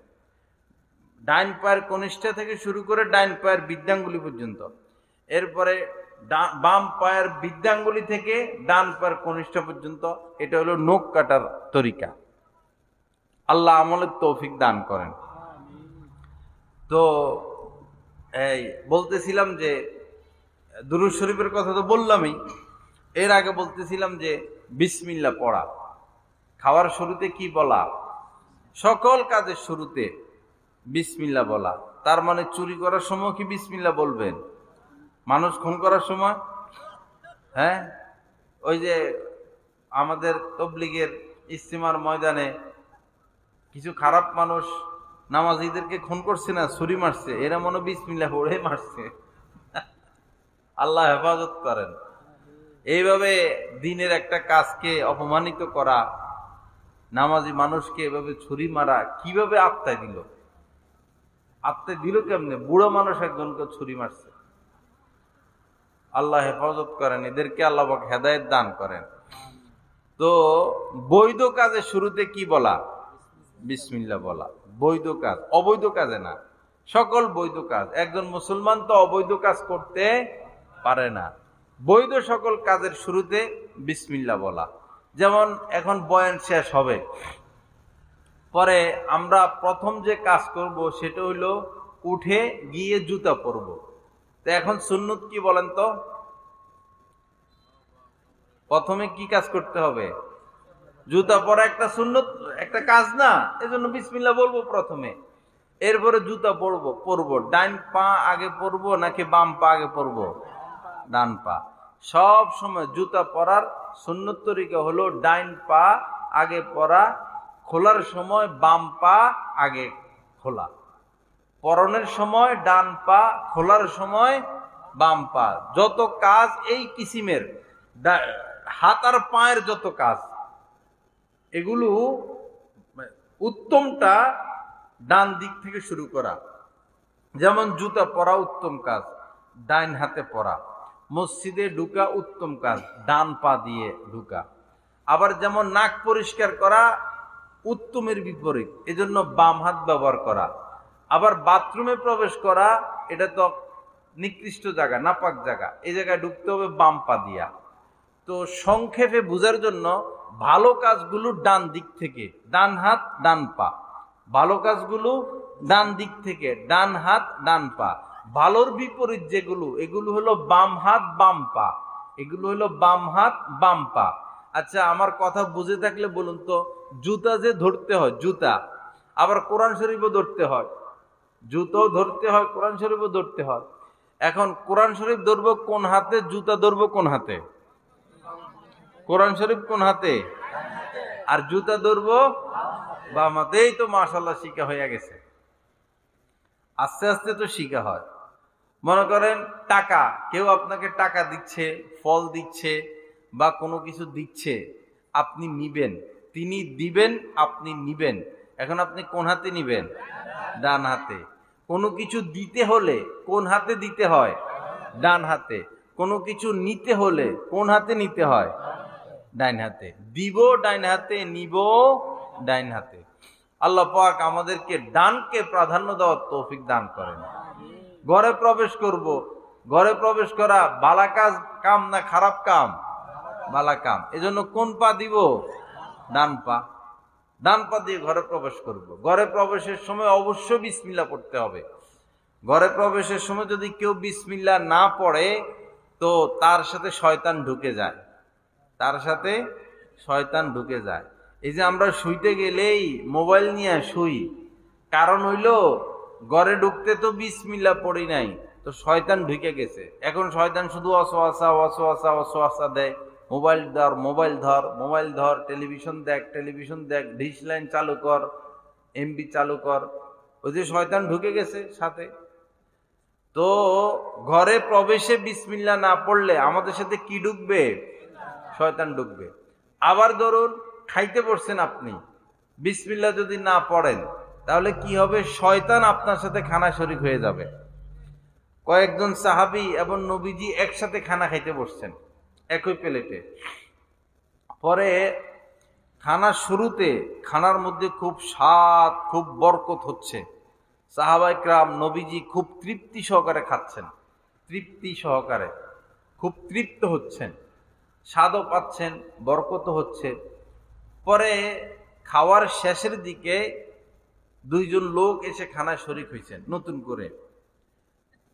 ডাইন পায়ের কনিষ্ঠা থেকে শুরু করে ডাইন পায়ের বৃদ্ধাঙ্গুলি পর্যন্ত, এরপরে বাম পায়ের বৃদ্ধাঙ্গুলি থেকে ডান পায়ের কনিষ্ঠা পর্যন্ত। এটা হলো নখ কাটার তরিকা। আল্লাহ আমলের তৌফিক দান করেন। তো এই বলতেছিলাম যে দুরূদ শরীফের কথা তো বললামই, এর আগে বলতেছিলাম যে বিসমিল্লাহ পড়া। খাওয়ার শুরুতে কি বলা? সকল কাজের শুরুতে বিসমিল্লাহ বলা। তার মানে চুরি করার সময় কি বিসমিল্লাহ বলবেন? মানুষ খুন করার সময়, হ্যাঁ, ওই যে আমাদের তবলিগের ইস্তিমার ময়দানে কিছু খারাপ মানুষ নামাজীদেরকে খুন করছে না, ছুরি মারছে, এরা মনে বিসমিল্লাহ পড়ে মারছে। আল্লাহ হেফাজত করেন। এইভাবে দিনের একটা কাজকে অপমানিত করা, নামাজি মানুষকে এভাবে ছুরি মারা, কিভাবে আত্মায় দিল? আত্মায় দিল কেমনে? বুড়ো মানুষ একজনকে ছুরি মারছে। আল্লাহ হেফাজত করেন, এদেরকে আল্লাহ পাক হেদায়েত দান করেন। তো বৈধ কাজের শুরুতে কি বলা? বিসমিল্লাহ বলা। বৈধ কাজ, অবৈধ কাজে না, সকল বৈধ কাজ। একজন মুসলমান তো অবৈধ কাজ করতে পারে না। বৈধ সকল কাজের শুরুতে বিসমিল্লাহ বলা। যেমন এখন বয়ান শেষ হবে, পরে আমরা প্রথম যে কাজ করব সেটা হইলো উঠে গিয়ে জুতা পরব। তো এখন সুন্নত কি বলেন তো? প্রথমে কি কাজ করতে হবে? জুতা পরা একটা সুন্নত, একটা কাজ না, এজন্য বিসমিল্লাহ বলবো প্রথমে। এরপরে জুতা পরবো। ডাইন পা আগে পরবো নাকি বাম পা আগে পরবো? ডান পা। সব সময় জুতা পরার সুন্নত তরিকা হলো ডাইন পা আগে পরা, খোলার সময় বাম পা আগে খোলা, পরনের সময় ডান পা, খোলার সময় বাম পা। যত কাজ এই কিসিমের, হাত আর পায়ের যত কাজ, এগুলো উত্তমটা ডান দিক থেকে শুরু করা। যেমন জুতা পরা উত্তম কাজ, ডাইন হাতে পরা। মসজিদে ঢুকা উত্তম কাজ, ডান পা দিয়ে ঢুকা। আবার যেমন নাক পরিষ্কার করা উত্তমের বিপরীত, এজন্য বাম হাত ব্যবহার করা। আবার বাথরুমে প্রবেশ করা, এটা তো নিকৃষ্ট জায়গা, নাপাক জায়গা, এই জায়গায় ঢুকতে হবে বাম পা দিয়া। তো সংক্ষেপে বোঝার জন্য ভালো কাজগুলো ডান দিক থেকে, ডান হাত ডান পা। ভালো কাজগুলো ডান দিক থেকে, ডান হাত ডান পা। ভালোর বিপরীত যেগুলো, এগুলো হলো বাম হাত বাম পা, এগুলো হলো বাম হাত বাম পা। আচ্ছা, আমার কথা বুঝে থাকলে বলুন তো, জুতা যে ধরতে হয়, জুতা আবার কোরআন শরীফও ধরতে হয়, জুতাও ধরতে হয়, কোরআন শরীফও ধরতে হয়। এখন কোরআন শরীফ ধরবো কোন হাতে, জুতা ধরবো কোন হাতে? কোরআন শরীফ কোন হাতে আর জুতা ধরবো বাম হাতে। এই তো মাশাআল্লাহ শিখা হয়ে গেছে, আস্তে আস্তে তো শিখা হয়। মনে করেন টাকা, কেউ আপনাকে টাকা দিচ্ছে, ফল দিচ্ছে বা কোনো কিছু দিচ্ছে, আপনি নিবেন, তিনি দিবেন, আপনি নিবেন। এখন আপনি কোন হাতে নিবেন? ডান হাতে। কোনো কিছু দিতে হলে কোন হাতে দিতে হয়? ডান হাতে। কোনো কিছু নিতে হলে কোন হাতে নিতে হয়? ডাইন হাতে। দিব ডাইন হাতে, নিব ডাইন হাতে। আল্লাহ পাক আমাদেরকে ডানকে প্রাধান্য দেওয়ার তৌফিক দান করেন। ঘরে প্রবেশ করব, ঘরে প্রবেশ করা ভালো কাম না খারাপ কাম? ভালো কাম। এজন্য কোন পা দিব? ডান পা। ডান পা দিয়ে ঘরে প্রবেশ করব। ঘরে প্রবেশের সময় অবশ্যই বিসমিল্লাহ পড়তে হবে। ঘরে প্রবেশের সময় যদি কেউ বিসমিল্লাহ না পড়ে, তো তার সাথে শয়তান ঢুকে যায়, তার সাথে শয়তান ঢুকে যায়। এই যে আমরা শুইতে গেলেই মোবাইল নিয়ে শুই, কারণ হইলো ঘরে ঢুকতে তো বিসমিল্লাহ পড়ি নাই, তো শয়তান ঢুকে গেছে। এখন শয়তান শুধু ওয়াসওয়াসা ওয়াসওয়াসা ওয়াসওয়াসা দেয়, মোবাইল ধর, মোবাইল ধর, মোবাইল ধর, টেলিভিশন দেখ, টেলিভিশন দেখ, ডিশ লাইন চালু কর, এমবি চালু কর। ওই যে শয়তান ঢুকে গেছে সাথে। তো ঘরে প্রবেশে বিসমিল্লাহ না পড়লে আমাদের সাথে কি ঢুকবে? শয়তান ঢুকবে। আবার ধরুন খাইতে বসছেন আপনি, বিসমিল্লাহ যদি না পড়েন তাহলে কি হবে? শয়তান আপনার সাথে খানা শরীক হয়ে যাবে। কয়েকজন সাহাবী এবং নবীজি একসাথে খানা খাইতে বসছেন একই প্লেটে। পরে খানার শুরুতে খানার মধ্যে খুব স্বাদ, খুব বরকত হচ্ছে, সাহাবায়ে কেরাম নবীজি খুব তৃপ্তি সহকারে খাচ্ছেন, তৃপ্তি সহকারে খুব তৃপ্ত হচ্ছেন, স্বাদও পাচ্ছেন, বরকত হচ্ছে। পরে খাওয়ার শেষের দিকে দুইজন লোক এসে খানায় শরিক হয়েছেন নতুন করে।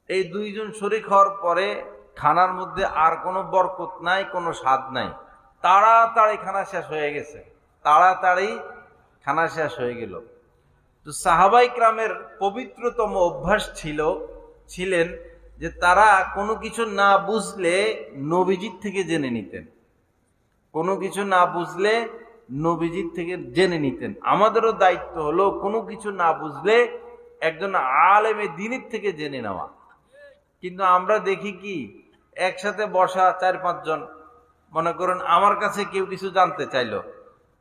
এই দুইজন শরিক হওয়ার পরে খানার মধ্যে আর কোনো বরকত নাই, কোনো স্বাদ নাই, তাড়াতাড়ি খানা শেষ হয়ে গেছে, তাড়াতাড়ি খানা শেষ হয়ে গেল। তো সাহাবায়ে কেরামের পবিত্রতম অভ্যাস ছিলেন যে তারা কোনো কিছু না বুঝলে নবীজির থেকে জেনে নিতেন, কোনো কিছু না বুঝলে নবীজির থেকে জেনে নিতেন। আমাদেরও দায়িত্ব হলো কোনো কিছু না বুঝলে একজন আলেমে দ্বীনের থেকে জেনে নেওয়া। কিন্তু আমরা দেখি কি, একসাথে বসা 4-5 জন, মনে করেন আমার কাছে কেউ কিছু জানতে চাইলো,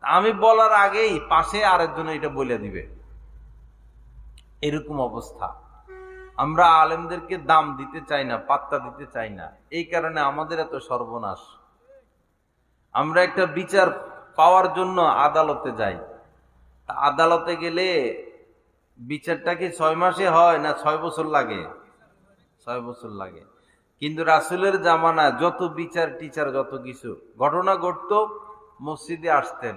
আমি বলার আগেই পাশে আরেকজন এটা বলে দিবে, এরকম অবস্থা। আমরা আলেমদেরকে দাম দিতে চাই না, পাত্তা দিতে চাই না, এই কারণে আমাদের এত সর্বনাশ। আমরা একটা বিচার পাওয়ার জন্য আদালতে যাই, আদালতে গেলে বিচারটা কি 6 মাসে হয় না 6 বছর লাগে? 6 বছর লাগে। কিন্তু রাসূলের জামানায় যত বিচার টিচার যত কিছু ঘটনা ঘটতো, মসজিদে আসতেন,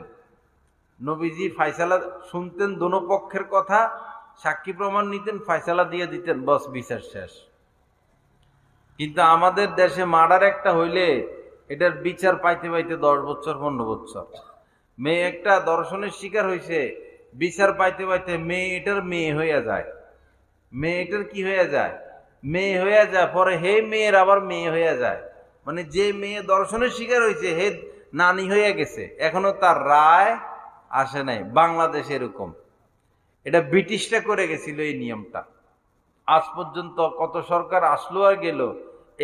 নবীজি ফায়সালা শুনতেন, দোনো পক্ষের কথা, সাক্ষী প্রমাণ নিতেন, ফায়সালা দিয়ে দিতেন, বস বিচার শেষ। কিন্তু আমাদের দেশে মার্ডার একটা হইলে এটার বিচার পাইতে পাইতে 10 বছর 15 বছর। মেয়ে একটা দর্শনের শিকার হয়েছে, বিচার পাইতে পাইতে এটার মেয়ে হইয়া যায়, মেয়েটার কি হইয়া যায়? মেয়ে হইয়া যায়। পরে হে মেয়ের আবার মেয়ে হইয়া যায়, মানে যে মেয়ে দর্শনের শিকার হয়েছে হে নানি হইয়া গেছে, এখনো তার রায় আসে নাই। বাংলাদেশে এরকম, এটা ব্রিটিশরা করে গেছিল এই নিয়মটা। আজ পর্যন্ত কত সরকার আসলো আর গেল,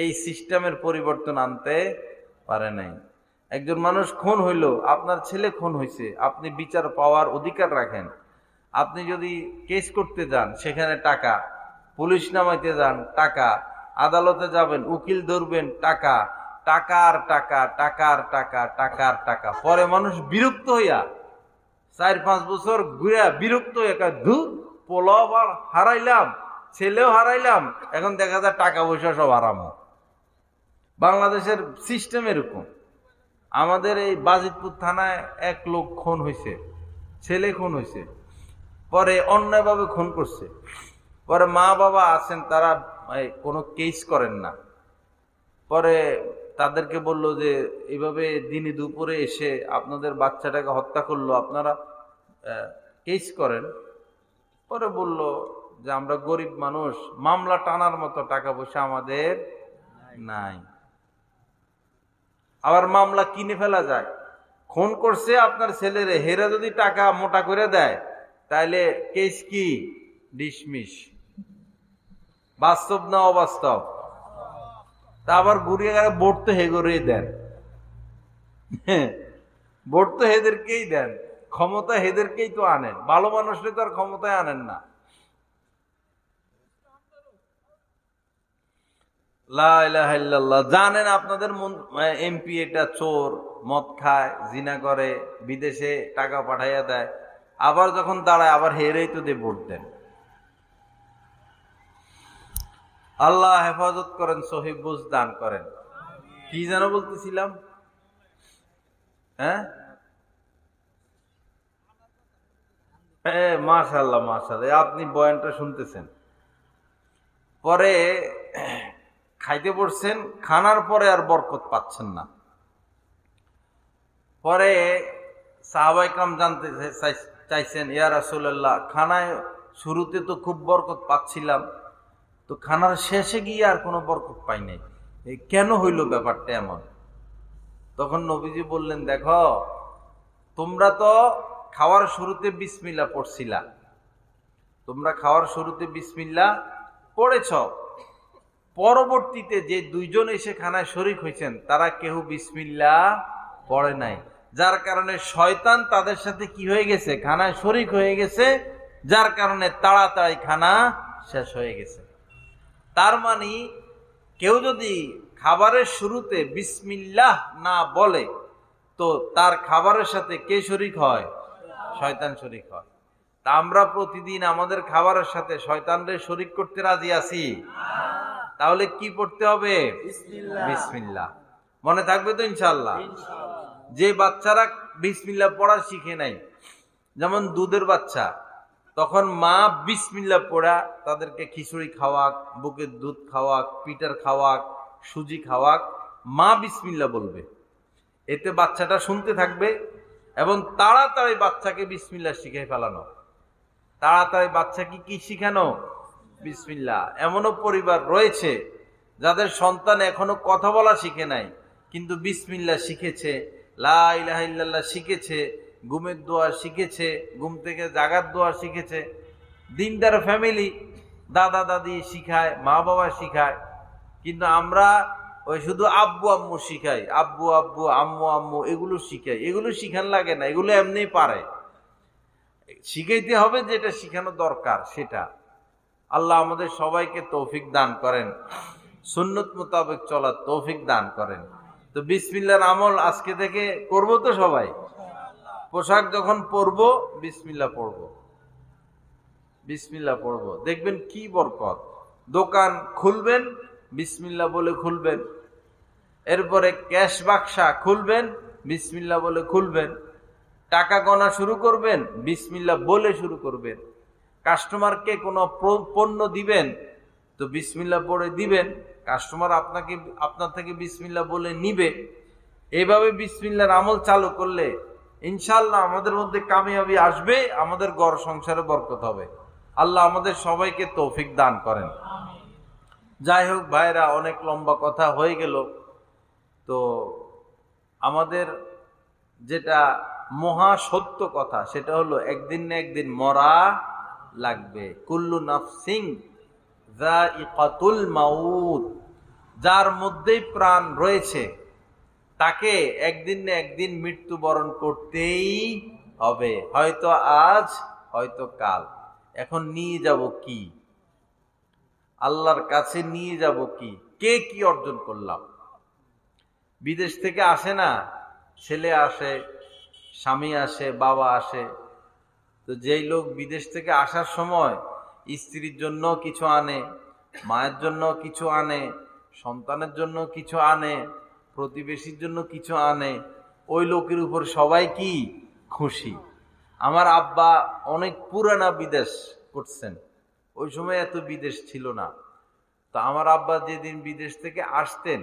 এই সিস্টেমের পরিবর্তন আনতে পারে নাই। একজন মানুষ খুন হইল, আপনার ছেলে খুন হয়েছে, আপনি বিচার পাওয়ার অধিকার রাখেন। আপনি যদি কেস করতে যান সেখানে টাকা, পুলিশ নামাইতে যান টাকা, আদালতে যাবেন উকিল ধরবেন টাকা, টাকার টাকা, টাকার টাকা, টাকার টাকা। পরে মানুষ বিরক্ত হইয়া 4-5 বছর ঘুরে বিরক্ত হয়ে ধুর, পোলাও হারাইলাম, ছেলেও হারাইলাম, এখন দেখা যায় টাকা পয়সা সব হারাম। বাংলাদেশের সিস্টেম এরকম। আমাদের এই বাজিতপুর থানায় এক লোক খুন হয়েছে, ছেলে খুন হয়েছে, পরে অন্যায়ভাবে খুন করছে। পরে মা বাবা আছেন, তারা কোনো কেস করেন না। পরে তাদেরকে বলল যে এইভাবে দিনে দুপুরে এসে আপনাদের বাচ্চাটাকে হত্যা করলো, আপনারা কেস করেন। পরে বলল যে আমরা গরিব মানুষ, মামলা টানার মতো টাকা পয়সা আমাদের নাই। আবার মামলা কিনে ফেলা যায়। খুন করছে আপনার ছেলেরে, হেরা যদি টাকা মোটা করে দেয় তাহলে কেস কি ডিসমিস। বাস্তব না অবাস্তব? তা আবার ঘুরিয়ে গেলে ভোট তো হেগরেই দেন, ভোট তো হেদেরকেই দেন, ক্ষমতা হেদেরকেই তো আনেন, ভালো মানুষরে তো আর ক্ষমতায় আনেন না। লা ইলাহা ইল্লাল্লাহ। জানেন আপনাদের এমপি এটা চোর, মদ খায়, জিনা করে, বিদেশে টাকা পাঠাইয়া দেয়, আবার যখন দাঁড়ায় আবার হেরেই তো দিয়ে ভোট দেন। আল্লাহ হেফাজত করেন, সহিহ বুঝ দান করেন। কি যেন বলতেছিলাম? হ্যাঁ, মাশাআল্লাহ মাশাআল্লাহ, আপনি বয়ানটা শুনতেছেন। পরে খাইতে পড়ছেন, খানার পরে আর বরকত পাচ্ছেন না। পরে সাহাবায়ে কেরাম জানতে চাইছেন, ইয়া রাসূলুল্লাহ, খানায় শুরুতে তো খুব বরকত পাচ্ছিলাম, তো খানার শেষে গিয়ে আর কোনো বরকত পাই নাই, কেন হইল ব্যাপারটা এমন? তখন নবীজি বললেন, দেখো তোমরা তো খাওয়ার শুরুতে বিসমিল্লাহ পড়ছিলা, তোমরা খাওয়ার শুরুতে বিসমিল্লাহ পড়েছ, পরবর্তীতে যে দুইজন এসে খানায় শরীক হয়েছেন তারা কেউ বিসমিল্লাহ পড়ে নাই, যার কারণে শয়তান তাদের সাথে কি হয়ে গেছে, খানায় শরীক হয়ে গেছে, যার কারণে তাড়াতাড়ি খানা শেষ হয়ে গেছে। তার মানে কেউ যদি খাবারের শুরুতে বিসমিল্লাহ না বলে তো তার খাবারের সাথে কে শরীক হয়? শয়তান শরীক হয়। তা আমরা প্রতিদিন আমাদের খাবারের সাথে শয়তানরে শরীক করতে রাজি আছি? তাহলে কি পড়তে হবে? বিসমিল্লাহ। মনে থাকবে তো ইনশাআল্লাহ? যে বাচ্চারা বিসমিল্লাহ পড়া শিখে নাই, যেমন দুধের বাচ্চা, তখন মা বিসমিল্লাহ পড়া তাদেরকে খিচুড়ি খাওয়াক, বুকের দুধ খাওয়াক, পিঠার খাওয়াক, সুজি খাওয়াক, মা বিসমিল্লাহ বলবে। এতে বাচ্চাটা শুনতে থাকবে এবং তাড়াতাড়ি বাচ্চাকে বিসমিল্লাহ শিখাই ফেলানো। তাড়াতাড়ি বাচ্চাকে কি শিখানো? বিসমিল্লাহ। এমনও পরিবার রয়েছে যাদের সন্তান এখনো কথা বলা শিখে নাই, কিন্তু বিসমিল্লাহ শিখেছে, লা ইলাহা ইল্লাল্লাহ শিখেছে, ঘুমের দোয়া শিখেছে, ঘুম থেকে জাগার দোয়া শিখেছে। দিনদার ফ্যামিলি, দাদা দাদি শিখায়, মা বাবা শিখায়, কিন্তু আমরা ওই শুধু আব্বু আম্মু শিখাই, আব্বু আব্বু, আম্মু আম্মু, এগুলো শিখাই। এগুলো শিখান লাগে না, এগুলো এমনি পারে। শিখাইতে হবে যেটা শিখানো দরকার সেটা। আল্লাহ আমাদের সবাইকে তৌফিক দান করেন, সুন্নত মোতাবেক চলার তৌফিক দান করেন। তো বিসমিল্লাহর আমল আজকে থেকে করব তো সবাই। পোশাক যখন পরবো বিসমিল্লাহ পড়বো, বিসমিল্লাহ পড়বো, দেখবেন কি বরকত। দোকান খুলবেন বিসমিল্লাহ বলে খুলবেন, এরপরে ক্যাশ বাক্সা খুলবেন বিসমিল্লাহ বলে খুলবেন, টাকা গণা শুরু করবেন বিসমিল্লাহ বলে শুরু করবেন, কাস্টমারকে কোনো পণ্য দিবেন তো বিসমিল্লাহ পড়ে দিবেন, কাস্টমার আপনার থেকে বিসমিল্লাহ বলে নিবে। এইভাবে বিসমিল্লাহর আমল চালু করলে ইনশাআল্লাহ আমাদের মধ্যে কামিয়াবি আসবে, আমাদের ঘর সংসারে বরকত হবে। আল্লাহ আমাদের সবাইকে তৌফিক দান করেন। যাই হোক ভাইরা, অনেক লম্বা কথা হয়ে গেল। তো আমাদের যেটা মহা সত্য কথা সেটা হলো একদিন না একদিন মরা লাগবে। কুল্লু নাফসিন যায়িকাতুল মাউত, যার মধ্যেই প্রাণ রয়েছে তাকে একদিন না একদিন মৃত্যুবরণ করতেই হবে, হয়তো আজ হয়তো কাল। এখন নিয়ে যাব কি? আল্লাহর কাছে নিয়ে যাব কি? কে কি অর্জন করলাম? বিদেশ থেকে আসে না, ছেলে আসে, স্বামী আসে, বাবা আসে। তো যেই লোক বিদেশ থেকে আসার সময় স্ত্রীর জন্য কিছু আনে, মায়ের জন্য কিছু আনে, সন্তানের জন্য কিছু আনে, প্রতিবেশীর জন্য কিছু আনে, ওই লোকের উপর সবাই কি খুশি। আমার আব্বা অনেক পুরানা বিদেশ করছেন, ওই সময় এত বিদেশ ছিল না। তো আমার আব্বা যেদিন বিদেশ থেকে আসতেন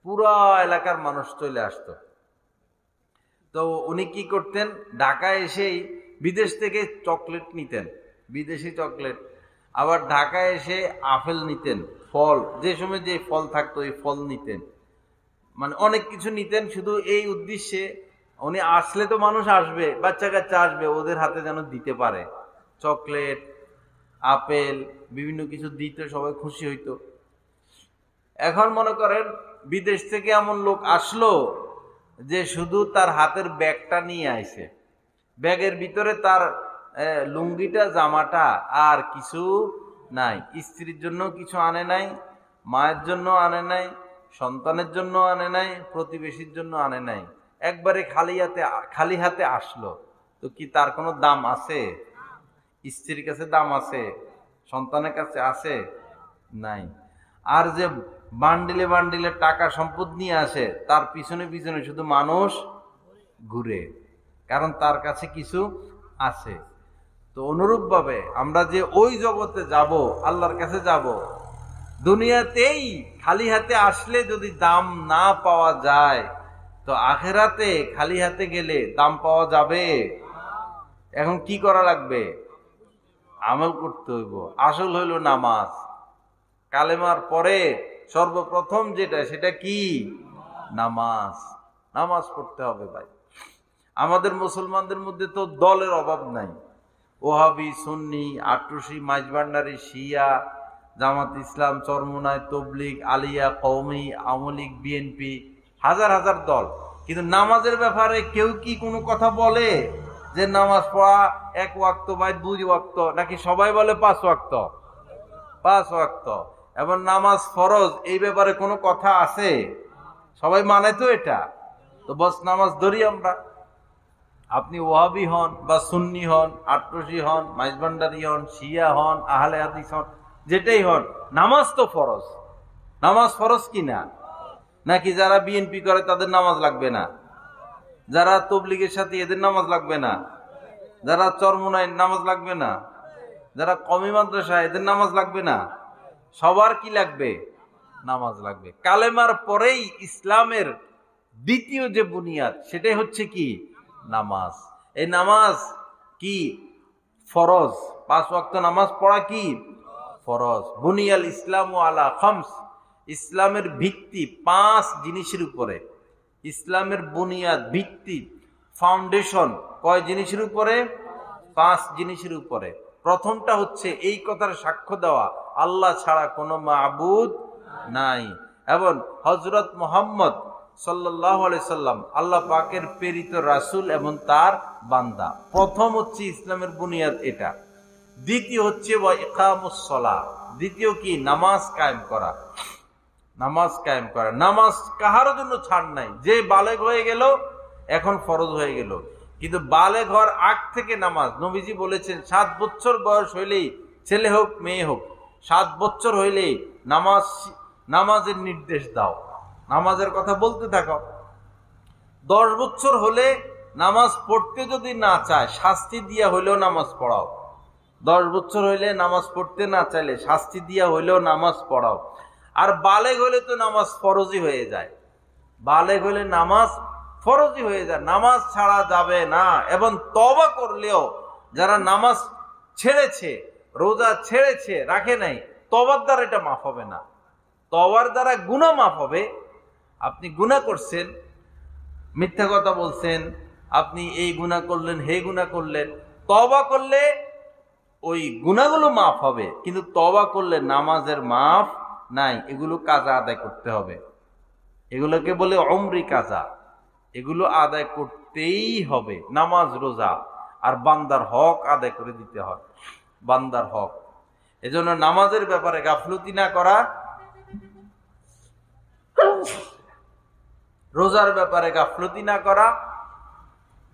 পুরা এলাকার মানুষ চলে আসতো। তো উনি কি করতেন, ঢাকায় এসেই বিদেশ থেকে চকলেট নিতেন, বিদেশি চকলেট, আবার ঢাকায় এসে আপেল নিতেন, ফল, যে সময় যে ফল থাকতো এই ফল নিতেন, মানে অনেক কিছু নিতেন, শুধু এই উদ্দেশ্যে উনি আসলে তো মানুষ আসবে, বাচ্চা কাচ্চা আসবে, ওদের হাতে যেন দিতে পারে চকলেট, আপেল, বিভিন্ন কিছু দিতে সবাই খুশি হইতো। এখন মনে করেন বিদেশ থেকে এমন লোক আসলো যে শুধু তার হাতের ব্যাগটা নিয়ে আইছে, ব্যাগের ভিতরে তার লুঙ্গিটা, জামাটা, আর কিছু নাই। স্ত্রীর জন্য কিছু আনে নাই, মায়ের জন্য আনে নাই, সন্তানের জন্য আনে নাই, প্রতিবেশীর জন্য আনে নাই, একবারে খালি হাতে আসলো। তো কি তার কোনো দাম আছে? স্ত্রীর কাছে দাম আছে? সন্তানের কাছে আছে? নাই। আর যে বান্ডিলে বান্ডিলে টাকা সম্পদ নিয়ে আসে, তার পিছনে পিছনে শুধু মানুষ ঘুরে, কারণ তার কাছে কিছু আছে। তো অনুরূপ ভাবে আমরা যে ওই জগতে যাব, আল্লাহর কাছে যাব, দুনিয়াতেই খালি হাতে আসলে যদি দাম না পাওয়া যায়, তো আখেরাতে খালি হাতে গেলে দাম পাওয়া যাবে? এখন কি করা লাগবে? আমল করতে হইব। আসল হইল নামাজ। কালেমার পরে সর্বপ্রথম যেটা, সেটা কি? নামাজ। নামাজ পড়তে হবে ভাই। আমাদের মুসলমানদের মধ্যে তো দলের অভাব নাই। ওহাবি, সুন্নি, আট্রসি, মাইজভান্ডারি, শিয়া, জামাত ইসলাম, চরমোনাই, তবলিগ, আলিয়া, কওমি, আওয়ামী লীগ, বিএনপি, হাজার হাজার দল। কিন্তু নামাজের ব্যাপারে কেউ কি কোনো কথা বলে যে নামাজ পড়া 1 ওয়াক্ত বা 2 ওয়াক্ত, নাকি সবাই বলে 5 ওয়াক্ত? 5 ওয়াক্ত। এবং নামাজ ফরজ, এই ব্যাপারে কোনো কথা আছে? সবাই মানে তো এটা? তো বস নামাজ ধরি আমরা। আপনি ওয়াহাবি হন বা সুন্নি হন, আটরশি হন, মাইজভান্ডারি হন, শিয়া হন, আহলে হাদিস হন, যেটাই হন, নামাজ তো ফরজ। নামাজ ফরজ কি না? নাকি যারা বিএনপি করে তাদের নামাজ লাগবে না? যারা তবলিগের সাথে এদের নামাজ লাগবে না? যারা চরমোনায় নামাজ লাগবে না? যারা কমি মাদ্রাসা এদের নামাজ লাগবে না? সবার কি লাগবে? নামাজ লাগবে। কালেমার পরেই ইসলামের দ্বিতীয় যে বুনিয়াদ সেটাই হচ্ছে কি? নামাজ। এই নামাজ কি? ফরজ। 5 ওয়াক্ত নামাজ পড়া কি? ফরজ। বুনিয়াল ইসলাম আলা খামস, ইসলামের ভিত্তি 5 জিনিসের উপরে। ইসলামের বুনিয়াদ, ভিত্তি, ফাউন্ডেশন কয় জিনিসের উপরে? 5 জিনিসের উপরে। প্রথমটা হচ্ছে এই কথার সাক্ষ্য দেওয়া আল্লাহ ছাড়া কোনো মাবুদ নাই এবং হযরত মুহাম্মদ সাল্লাল্লাহু আলাইহি সাল্লাম আল্লাহ পাকের প্রেরিত রাসূল এবং তার বান্দা। প্রথম হচ্ছে ইসলামের বুনিয়াদ এটা। দ্বিতীয় হচ্ছে ওয়া ইকামুস সালাহ, দ্বিতীয় কি? নামাজ কায়েম করা। নামাজ কায়েম করা। নামাজ কাহারও জন্য ছাড় নাই। যে বালেগ হয়ে গেল এখন ফরজ হয়ে গেল, কিন্তু বালেগ হওয়ার আগ থেকে নামাজ, নবীজি বলেছেন 7 বছর বয়স হইলেই, ছেলে হোক মেয়ে হোক, 7 বছর হইলেই নামাজের নির্দেশ দাও, নামাজের কথা বলতে থাকো। 10 বছর হলে নামাজ পড়তে যদি না চায় শাস্তি দিয়া হইলেও নামাজ পড়াও। 10 বছর হইলে নামাজ পড়তে না চাইলে শাস্তি দিয়া হইলেও নামাজ পড়াও। আর বালেগ হইলে তো নামাজ ফরজই হয়ে যায়। বালেগ হইলে নামাজ ফরজই হয়ে যায়, নামাজ ছাড়া যাবে না। এবং তওবা করলেও যারা নামাজ ছেড়েছে, রোজা ছেড়েছে, রাখে নাই, তওবার দ্বারা এটা মাফ হবে না। তওবার দ্বারা গুনাহ মাফ হবে। আপনি গুনাহ করছেন, মিথ্যা কথা বলছেন, আপনি এই গুনাহ করলেন, হে গুনাহ করলেন, তওবা করলে ওই গুনাহগুলো মাফ হবে, কিন্তু তওবা করলে নামাজের মাফ নাই। এগুলো কাজা আদায় করতে হবে। এগুলোকে বলে উমরি কাজা। এগুলো আদায় করতেই হবে। নামাজ, রোজা আর বান্দার হক আদায় করে দিতে হয়, বান্দার হক। এজন্য নামাজের ব্যাপারে গাফলতি না করা, রোজার ব্যাপারে গাফলতি না করা,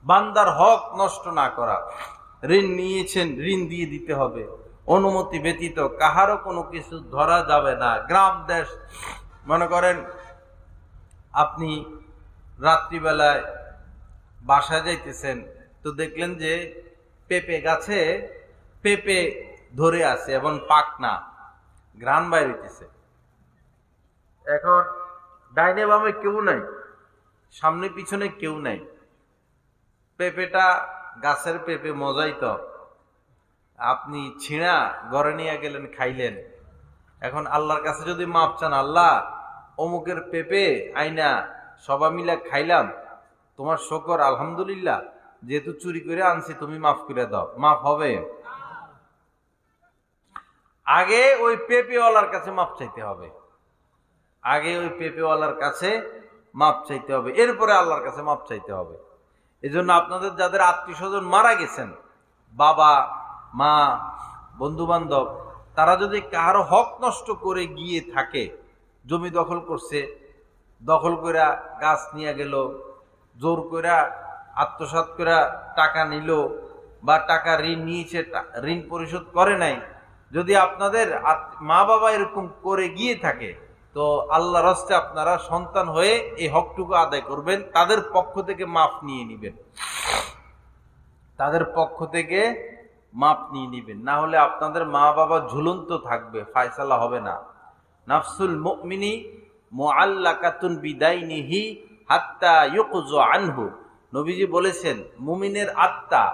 বান্দার হক নষ্ট না করা। ঋণ নিয়েছেন, ঋণ দিয়ে দিতে হবে। অনুমতি ব্যতীত কাহারও কোনো কিছু ধরা যাবে না। গ্রাম দেশ, মনে করেন আপনি রাত্রিবেলায় বাসায় যাইতেছেন, তো দেখলেন যে পেঁপে গাছে পেঁপে ধরে আছে এবং পাকনা, ঘ্রাণ বাইর হইতেছে। এখন ডাইনে বামে কেউ নাই, সামনে পিছনে কেউ নাই। পেঁপেটা গাছের পেঁপে, মজাই তো। আপনি ছিঁড়া ঘরে নিয়ে গেলেন, খাইলেন। এখন আল্লাহর কাছে যদি মাপ চান, আল্লাহ অমুকের পেঁপে আইনা সবাই মিলা খাইলাম, তোমার শুকর, আলহামদুলিল্লাহ, যেহেতু চুরি করে আনছি তুমি মাফ করে দাও, মাফ হবে? আগে ওই পেঁপেওয়ালার কাছে মাপ চাইতে হবে। আগে ওই পেঁপেওয়ালার কাছে মাপ চাইতে হবে, এরপরে আল্লাহর কাছে মাপ চাইতে হবে। এজন্য আপনাদের যাদের আত্মীয় স্বজন মারা গেছেন, বাবা মা বন্ধু বান্ধব, তারা যদি কারো হক নষ্ট করে গিয়ে থাকে, জমি দখল করছে, দখল করে গাছ নিয়ে গেল, জোর করে আত্মসাৎ করে টাকা নিল, বা টাকা ঋণ নিয়েছে, ঋণ পরিশোধ করে নাই, যদি আপনাদের মা বাবা এরকম করে গিয়ে থাকে, তো আল্লাহ রাস্তে আপনারা সন্তান হয়ে এই হকটুকু আদায় করবেন, তাদের পক্ষ থেকে মাফ নিয়ে নিবেন, তাদের পক্ষ থেকে মাপ নিয়ে নিবেন। না হলে আপনাদের মা বাবা ঝুলন্ত থাকবে, ফায়সালা হবে না। নাফসুল মুমিনি মুআল্লাকাতুন বিদাইনিহি হাত্তা ইউকযা আনহু। নবীজি বলেছেন, মুমিনের আত্মা,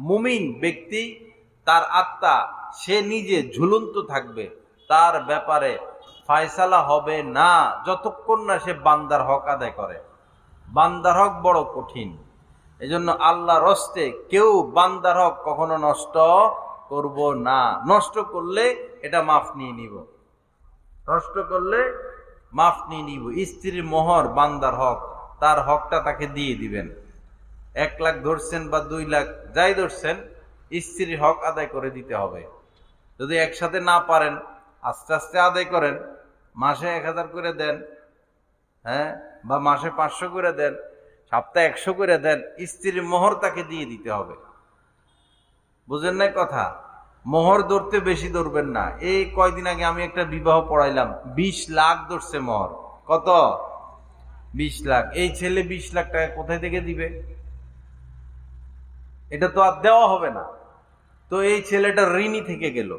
মুমিন ব্যক্তি, তার আত্মা সে নিজে ঝুলন্ত থাকবে, তার ব্যাপারে ফায়সালা হবে না যতক্ষণ না সে বান্দার হক আদায় করে। বান্দার হক বড় কঠিন। এজন্য আল্লাহর হস্তে কেউ বান্দার হক কখনো নষ্ট করব না। নষ্ট করলে এটা মাফ নিয়ে নিব, নষ্ট করলে মাফ নিয়ে নিব। স্ত্রীর মোহর বান্দার হক, তার হকটা তাকে দিয়ে দিবেন। 1 লাখ ধরছেন বা 2 লাখ, যাই ধরছেন, স্ত্রীর হক আদায় করে দিতে হবে। যদি একসাথে না পারেন, আস্তে আস্তে আদায় করেন। মাসে 1000 করে দেন, হ্যাঁ, বা মাসে 500 করে দেন। সপ্তাহে 100 করে দেন, স্ত্রীর মোহর তাকে দিয়ে দিতে হবে। বুঝেন না কথা? মোহর ধরতে বেশি ধরবেন না। এই কয়দিন আগে আমি একটা বিবাহ পড়াইলাম, 20 লাখ ধরছে মোহর। কত? 20 লাখ। এই ছেলে 20 লাখ টাকা কোথায় থেকে দিবে? এটা তো আর দেওয়া হবে না। তো এই ছেলেটা ঋণী থেকে গেল,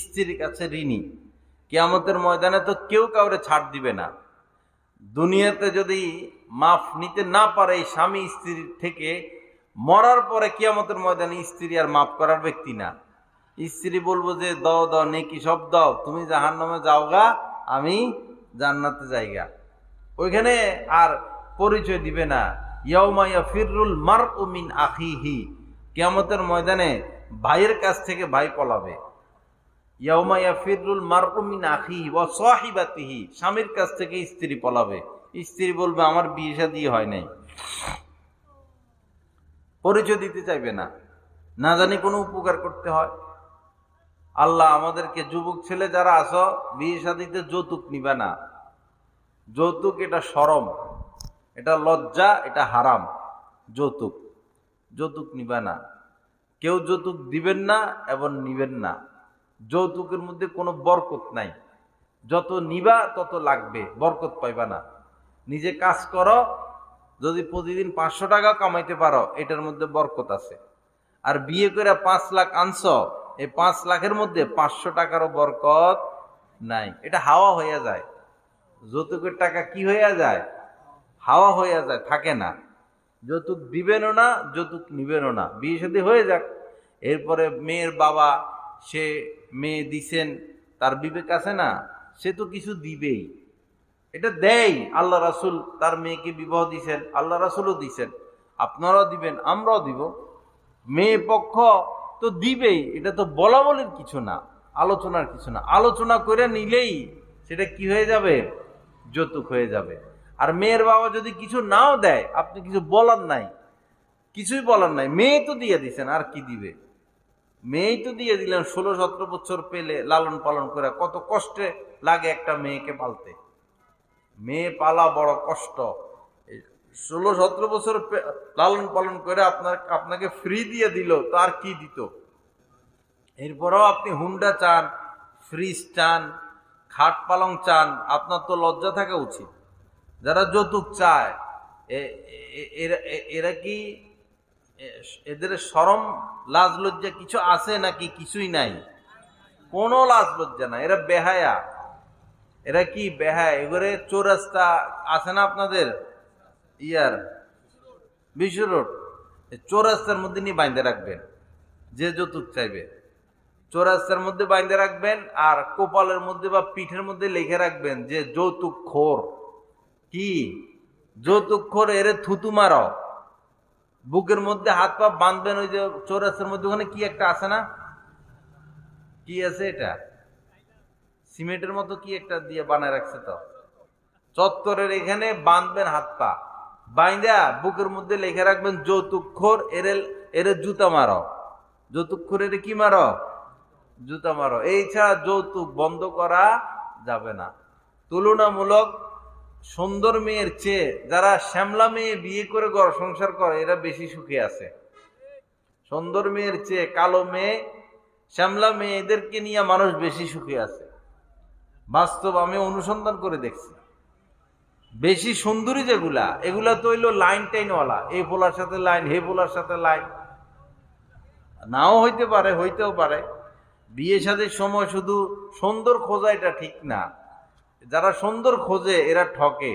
স্ত্রীর কাছে ঋণী। কিয়ামতের ময়দানে তো কেউ কাউরে ছাড় দিবে না। দুনিয়াতে যদি মাফ নিতে না পারে এই স্বামী স্ত্রীর থেকে, মরার পরে কিয়ামতের ময়দানে স্ত্রী আর মাফ করার ব্যক্তি না। স্ত্রী বলবো যে দাও দাও, নেকি সব দাও, তুমি জাহান্নামে যাওগা, আমি জান্নাতে যাইগা। ওইখানে আর পরিচয় দিবে না। ইয়াউমা ইয়াফিরুল মারউ মিন আখিহি, কিয়ামতের ময়দানে ভাইয়ের কাছ থেকে ভাই পলাবে। ইয়াউমা ইয়াফিরুল মারউ মিন আখিহি ওয়া সাহিবাতিহি, স্বামীর কাছ থেকে স্ত্রী পলাবে। স্ত্রী বলবে আমার বিয়ে শাদী হয় নাই, পরিচয় দিতে চাইবে না, না জানি কোনো উপকার করতে হয়। আল্লাহ আমাদেরকে, যুবক ছেলে যারা আছো, বিয়ে শাদীতে যৌতুক নিবে না। যৌতুক এটা শরম, এটা লজ্জা, এটা হারাম। যৌতুক যৌতুক নিবে না। কেউ যৌতুক দিবেন না এবং নিবেন না। যৌতুকের মধ্যে কোনো বরকত নাই। যত নিবা তত লাগবে, বরকত পাইবা না। নিজে কাজ করো, যদি প্রতিদিন 500 টাকা কামাইতে পারো, এটার মধ্যে বরকত আছে। আর বিয়ে করে 5 লাখ আনছো, এই 5 লাখের মধ্যে 500 টাকারও বরকত নাই। এটা হাওয়া হয়ে যায়। যৌতুকের টাকা কি হয়ে যায়? হাওয়া হয়ে যায়, থাকে না। যৌতুক দিবেনও না, যৌতুক নিবেনও না। বিয়ে শাদী হয়ে যাক, এরপরে মেয়ের বাবা, সে মেয়ে দিছেন, তার বিবেক আছে না, সে তো কিছু দিবেই। এটা দেয়। আল্লাহ রাসূল তার মেয়েকে বিবাহ দিছেন, আল্লাহ রাসূলও দিছেন, আপনারাও দিবেন, আমরাও দিব। মেয়ে পক্ষ তো দিবেই, এটা তো বলা বলির কিছু না, আলোচনার কিছু না। আলোচনা করে নিলেই সেটা কি হয়ে যাবে? যৌতুক হয়ে যাবে। আর মেয়ের বাবা যদি কিছু নাও দেয়, আপনি কিছু বলার নাই, কিছুই বলার নাই, মেয়ে তো দিয়ে দিছেন, আর কি দিবে? মেয়েই তো দিয়ে দিলেন। 16-17 বছর পেলে লালন পালন করে, কত কষ্টে লাগে একটা মেয়েকে পালতে। মেয়ে পালা বড় কষ্ট। 16-17 বছর লালন পালন করে আপনাকে ফ্রি দিয়ে দিল, তো আর কি দিত? এরপরেও আপনি হুন্ডা চান, ফ্রিজ চান, খাট পালং চান, আপনার তো লজ্জা থাকা উচিত। যারা যৌতুক চায়, এরা কি, এদের শরম লাজ লজ্জা কিছু আছে নাকি? কিছুই নাই, কোনো লাজ লজ্জা নাই। এরা বেহায়া। এরা কি বেহায়া? এগুলো চৌরাস্তা আছে না আপনাদের বিশ্ব রোড, চৌরাস্তার মধ্যে নিয়ে বাইন্ধে রাখবেন। যে যৌতুক চাইবে চৌরাস্তার মধ্যে বাইন্ধে রাখবেন, আর কপালের মধ্যে বা পিঠের মধ্যে লিখে রাখবেন যে যৌতুক খোর। কি যৌতুক খোর? এরে থুতু মারো। বুকের মধ্যে হাত পা বাঁধবেন। ওই যে চৌরাস্তার মধ্যে ওখানে কি একটা আছে না, কি আছে এটা, সিমেন্টের মতো কি একটা দিয়ে বানায় রাখছে, তো চত্বরের এখানে বাঁধবেন হাত পা, বাইন্দা বুকের মধ্যে লিখে রাখবেন যৌতুকখোর, এরে জুতা মারো। যৌতুকখোর এরে কি মারো? জুতা মারো। এই ছাড়া যৌতুক বন্ধ করা যাবে না। তুলনামূলক সুন্দর মেয়ের চেয়ে যারা শ্যামলা মেয়ে বিয়ে করে ঘর সংসার করে, এরা বেশি সুখে আছে। সুন্দর মেয়ের চেয়ে কালো মেয়ে, শ্যামলা মেয়ে, এদেরকে নিয়ে মানুষ বেশি সুখে আছে। বাস্তব আমি অনুসন্ধান করে দেখছি। বেশি সুন্দরী যেগুলা, এগুলা তো হইলো লাইন টাইনওয়ালা, এই পোলার সাথে লাইন, হে পোলার সাথে লাইন। নাও হইতে পারে, হইতেও পারে। বিয়ে শাদীর সময় শুধু সুন্দর খোঁজা এটা ঠিক না। যারা সুন্দর খোঁজে এরা ঠকে।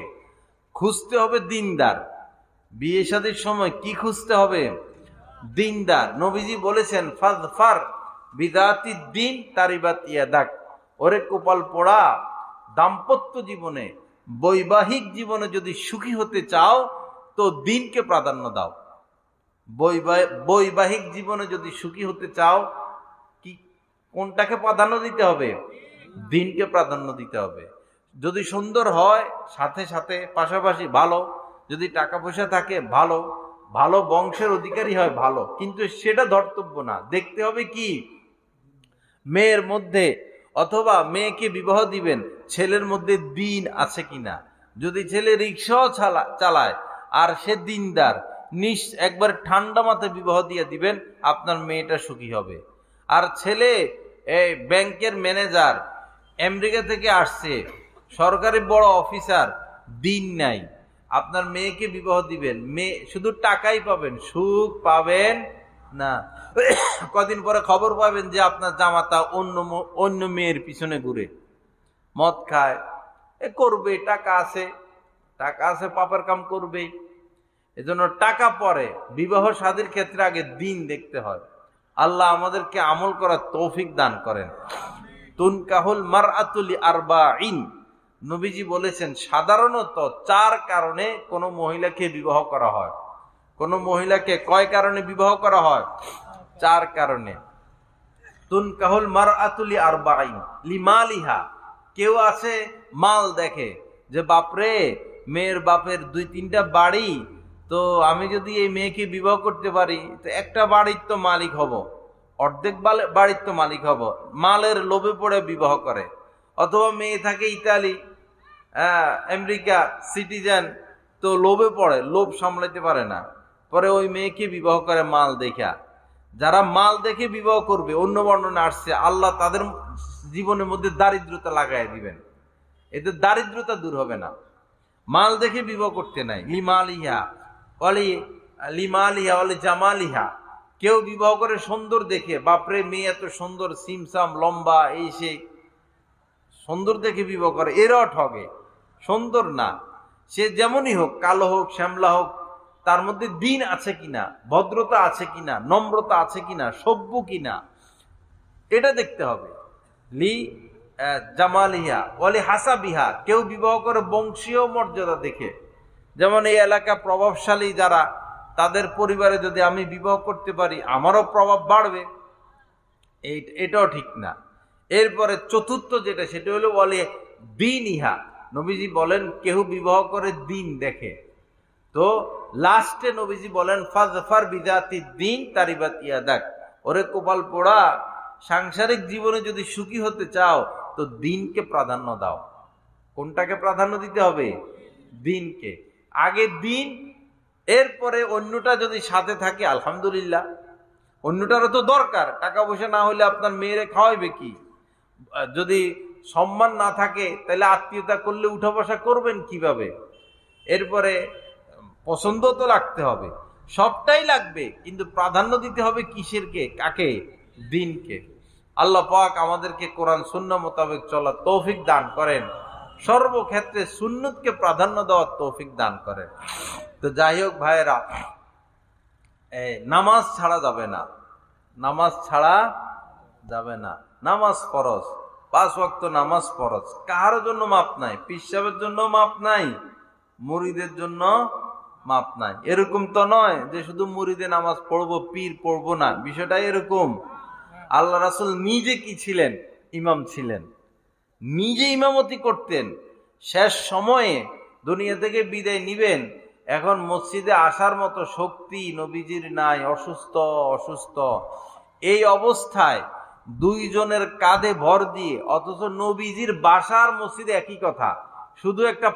খুঁজতে হবে দিনদার। বিয়ে শাদীর সময় কি খুঁজতে হবে? দিনদার। নবীজি বলেছেন, ফাজফার বিদাতি দিন তারিবাত ইয়াদাক। ওরে কপাল পোড়া, দাম্পত্য জীবনে, বৈবাহিক জীবনে যদি সুখী হতে চাও তো দিনকে প্রাধান্য দাও। বৈবাহিক জীবনে যদি সুখী হতে চাও, কি কোনটাকে প্রাধান্য দিতে হবে? দিনকে প্রাধান্য দিতে হবে। যদি সুন্দর হয়, সাথে সাথে পাশাপাশি ভালো। যদি টাকা পয়সা থাকে ভালো, ভালো বংশের অধিকারী হয় ভালো। কিন্তু সেটা ধর্তব্য না। দেখতে হবে কি মেয়ের মধ্যে, অথবা মেয়েকে বিবাহ দিবেন, ছেলের মধ্যে দিন আছে কিনা। যদি ছেলে রিক্সাও চালায় আর সে দিনদার, একবার ঠান্ডা মাথায় বিবাহ দিয়ে দিবেন, আপনার মেয়েটা সুখী হবে। আর ছেলে এই ব্যাংকের ম্যানেজার, আমেরিকা থেকে আসছে, সরকারি বড় অফিসার, দিন নাই, আপনার মেয়েকে বিবাহ দিবেন, মেয়ে শুধু টাকাই পাবেন, সুখ পাবেন না। কদিন পরে খবর পাবেন যে আপনার জামাতা অন্য মেয়ের পিছনে ঘুরে মদ খায়, করবে, টাকা আছে পাপের কাম করবে। এজন্য টাকা পরে, বিবাহ শাদীর ক্ষেত্রে আগে দিন দেখতে হয়। আল্লাহ আমাদেরকে আমল করার তৌফিক দান করেন। তুনকাহুল মারআতু লিআরবাঈন, নবীজি বলেছেন সাধারণত 4 কারণে কোন মহিলাকে বিবাহ করা হয়। কোন মহিলাকে কয় কারণে বিবাহ করা হয়? 4 কারণে। তুনকাহুল মারআতু লিআরবাঈন, লিমালিহা, কেউ আছে মাল দেখে যে বাপরে মেয়ের বাপের 2-3টা বাড়ি, তো আমি যদি এই মেয়েকে বিবাহ করতে পারি তো একটা বাড়ির তো মালিক হব, অর্ধেক বাড়ির তো মালিক হব, মালের লোভে পড়ে বিবাহ করে। অথবা মেয়ে থাকে ইতালি, আমেরিকা সিটিজেন, তো লোভে পড়ে, লোভ সামলাইতে পারে না, পরে ওই মেয়েকে বিবাহ করে মাল দেখা। যারা মাল দেখে বিবাহ করবে, অন্য বর্ণনা আসছে আল্লাহ তাদের জীবনের মধ্যে দারিদ্রতা লাগাই দিবেন, এতে দারিদ্রতা দূর হবে না। মাল দেখে বিবাহ করতে নাই। লিমালিহা অলি জামালিহা, কেউ বিবাহ করে সুন্দর দেখে, বাপরে মেয়ে এত সুন্দর, সিমসাম লম্বা, এই সেই সুন্দর দেখে বিবাহ করে, এরাও ঠগে। সুন্দর না, সে যেমনই হোক, কালো হোক শ্যামলা হোক, তার মধ্যে দিন আছে কিনা, ভদ্রতা আছে কিনা, নম্রতা আছে কিনা, সভ্য কিনা, এটা দেখতে হবে। লি জামালিহা ওয়ালি হাসাবিহা, কেউ বিবাহ করে বংশীয় মর্যাদা দেখে, যেমন এই এলাকা প্রভাবশালী যারা, তাদের পরিবারে যদি আমি বিবাহ করতে পারি আমারও প্রভাব বাড়বে, এটাও ঠিক না। এরপরে চতুর্থ যেটা, সেটা হলো ওয়ালি দিন ইহা, নবীজি বলেন কেউ বিবাহ করে দিন দেখে। তো লাস্টে নবীজি বলেন ফাজফার বিজাতি দিন তারিবাত ইয়াদাক, ওরে কপাল পোড়া, সাংসারিক জীবনে যদি সুখী হতে চাও তো দিনকে প্রাধান্য দাও। কোনটাকে প্রাধান্য দিতে হবে? দিনকে আগে দিন, এরপরে অন্যটা যদি সাথে থাকে আলহামদুলিল্লাহ, অন্যটারও তো দরকার। টাকা পয়সা না হলে আপনার মেয়েরে খাওয়াইবে কি? যদি সম্মান না থাকে তাহলে আত্মীয়তা করলে উঠা বসা করবেন কিভাবে? এরপরে পছন্দ তো লাগতে হবে, সবটাই লাগবে, কিন্তু প্রাধান্য দিতে হবে কিসেরকে, কাকে? দিনকে। আল্লাহ পাক আমাদেরকে কোরআন সুন্নাহ মোতাবেক চলার তৌফিক দান করেন, সর্বক্ষেত্রে সুন্নতকে প্রাধান্য দেওয়ার তৌফিক দান করেন। তো যাই হোক ভাইয়েরা, নামাজ ছাড়া যাবে না, নামাজ ছাড়া যাবে না। নামাজ ফরজ, 5 ওয়াক্ত নামাজ ফরজ। কাহার জন্য মাপ নাই, পীর সাহেবের জন্য মাপ নাই, মুরিদের জন্য মাপ নাই। এরকম তো নয় যে শুধু মুরিদে নামাজ পড়বো, পীর পড়বো না, বিষয়টা এরকম। আল্লাহ রাসূল নিজে কি ছিলেন? ইমাম ছিলেন, নিজে ইমামতি করতেন। শেষ সময়ে দুনিয়া থেকে বিদায় নিবেন, এখন মসজিদে আসার মতো শক্তি নবীজির নাই, অসুস্থ। এই অবস্থায় 2 জনের কাঁধে ভর দিয়ে, অথচ নবীজির বাসার মসজিদে একই কথা, শুধু একটা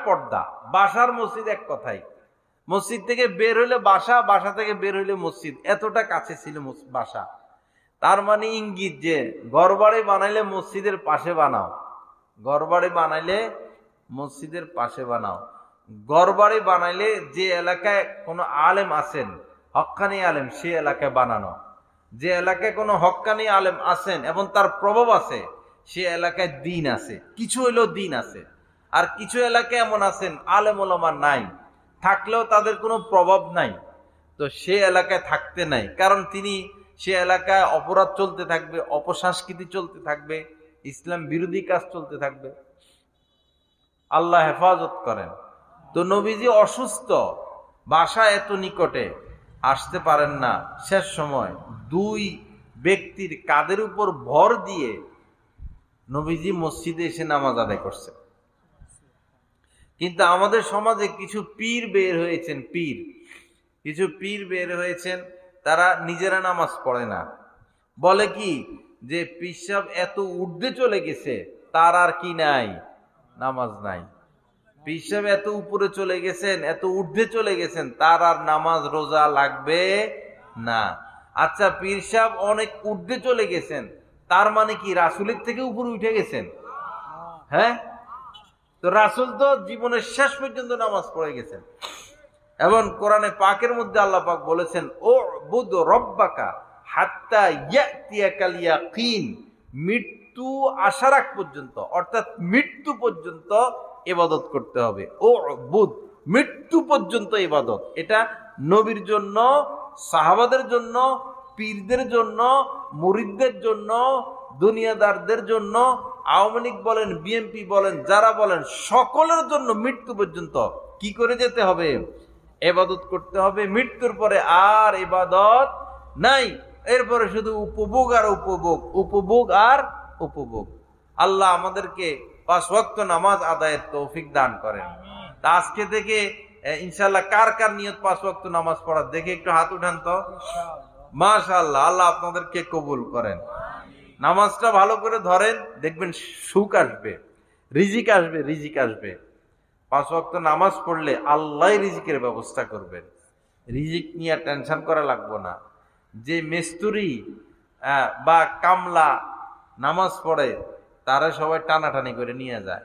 পর্দা, বাসার মসজিদ এক কথাই। মসজিদ থেকে বের হইলে বাসা, বাসা থেকে বের হইলে মসজিদ, এতটা কাছে ছিল বাসা। তার মানে ইঙ্গিত যে ঘরবাড়ি বানাইলে মসজিদের পাশে বানাও, ঘরবাড়ি বানাইলে মসজিদের পাশে বানাও। ঘরবাড়ি বানাইলে যে এলাকায় কোনো আলেম আছেন, হক্কানি আলেম, সে এলাকায় বানানো। যে এলাকায় কোনো হক্কানি আলেম আছেন এবং তার প্রভাব আছে, সে এলাকায় দিন আছে, কিছু হইলেও দিন আছে। আর কিছু এলাকায় এমন আছেন আলেম ওলামা নাই, থাকলেও তাদের কোনো প্রভাব নাই, তো সে এলাকায় থাকতে নাই। কারণ সে এলাকায় অপরাধ চলতে থাকবে, অপসংস্কৃতি চলতে থাকবে, ইসলাম বিরোধী কাজ চলতে থাকবে। আল্লাহ হেফাজত করেন। তো নবীজি অসুস্থ, বাসা এত নিকটে, আসতে পারেন না। শেষ সময় 2 ব্যক্তির কাঁধের উপর ভর দিয়ে নবীজি মসজিদে এসে নামাজ আদায় করছে। কিন্তু আমাদের সমাজে কিছু পীর বের হয়েছেন, তারা নিজেরা নামাজ পড়ে না। বলে কি যে পীর সাহেব এত ঊর্ধ্বে চলে গেছে, তার আর কি নাই, নামাজ নাই। পীর সাহেব এত উপরে চলে গেছেন, এত ঊর্ধ্বে চলে গেছেন, তার আর নামাজ রোজা লাগবে না। আচ্ছা, পীর সাহেব অনেক ঊর্ধ্বে চলে গেছেন, তার মানে কি রাসূলের থেকে উপরে উঠে গেছেন? হ্যাঁ, তো রাসূল তো জীবনের শেষ পর্যন্ত নামাজ পড়ে গেছেন। এবং কোরআনে পাকের মধ্যে আল্লাহ পাক বলেছেন, উবুদ রব্বাকা হাত্তা ইয়াতিয়াকাল ইয়াকিন, মৃত্যু আসার আগ পর্যন্ত, অর্থাৎ মৃত্যু পর্যন্ত ইবাদত করতে হবে। উবুদ, মৃত্যু পর্যন্ত ইবাদত। এটা নবীর জন্য, সাহাবাদের জন্য, পীরদের জন্য, মুরিদদের জন্য, দুনিয়াদারদের জন্য, আওয়ামী লীগ বলেন, বিএনপি বলেন, যারা বলেন, সকলের জন্য মৃত্যু পর্যন্ত কি করে যেতে হবে? ইবাদত করতে হবে। মৃত্যুর পরে আর ইবাদত নাই, এরপরে শুধু উপভোগ আর উপভোগ, উপভোগ আর উপভোগ। আল্লাহ আমাদেরকে 5 ওয়াক্ত নামাজ আদায়ের তৌফিক দান করেন। তা আজকে থেকে ইনশাআল্লাহ কার কার নিয়ত 5 ওয়াক্ত নামাজ পড়ার, দেখে একটু হাত উঠান তো। মাশাআল্লাহ, আল্লাহ আপনাদেরকে কবুল করেন। নামাজটা ভালো করে ধরেন, দেখবেন সুখ আসবে, রিজিক আসবে, রিজিক আসবে। 5 ওয়াক্ত নামাজ পড়লে আল্লাহ রিজিকের ব্যবস্থা করবেন। রিজিক নিয়ে টেনশন করা লাগবে না। যে মিস্ত্রি বা কামলা নামাজ পড়ে, তারা সবাই টানাটানি করে নিয়ে যায়।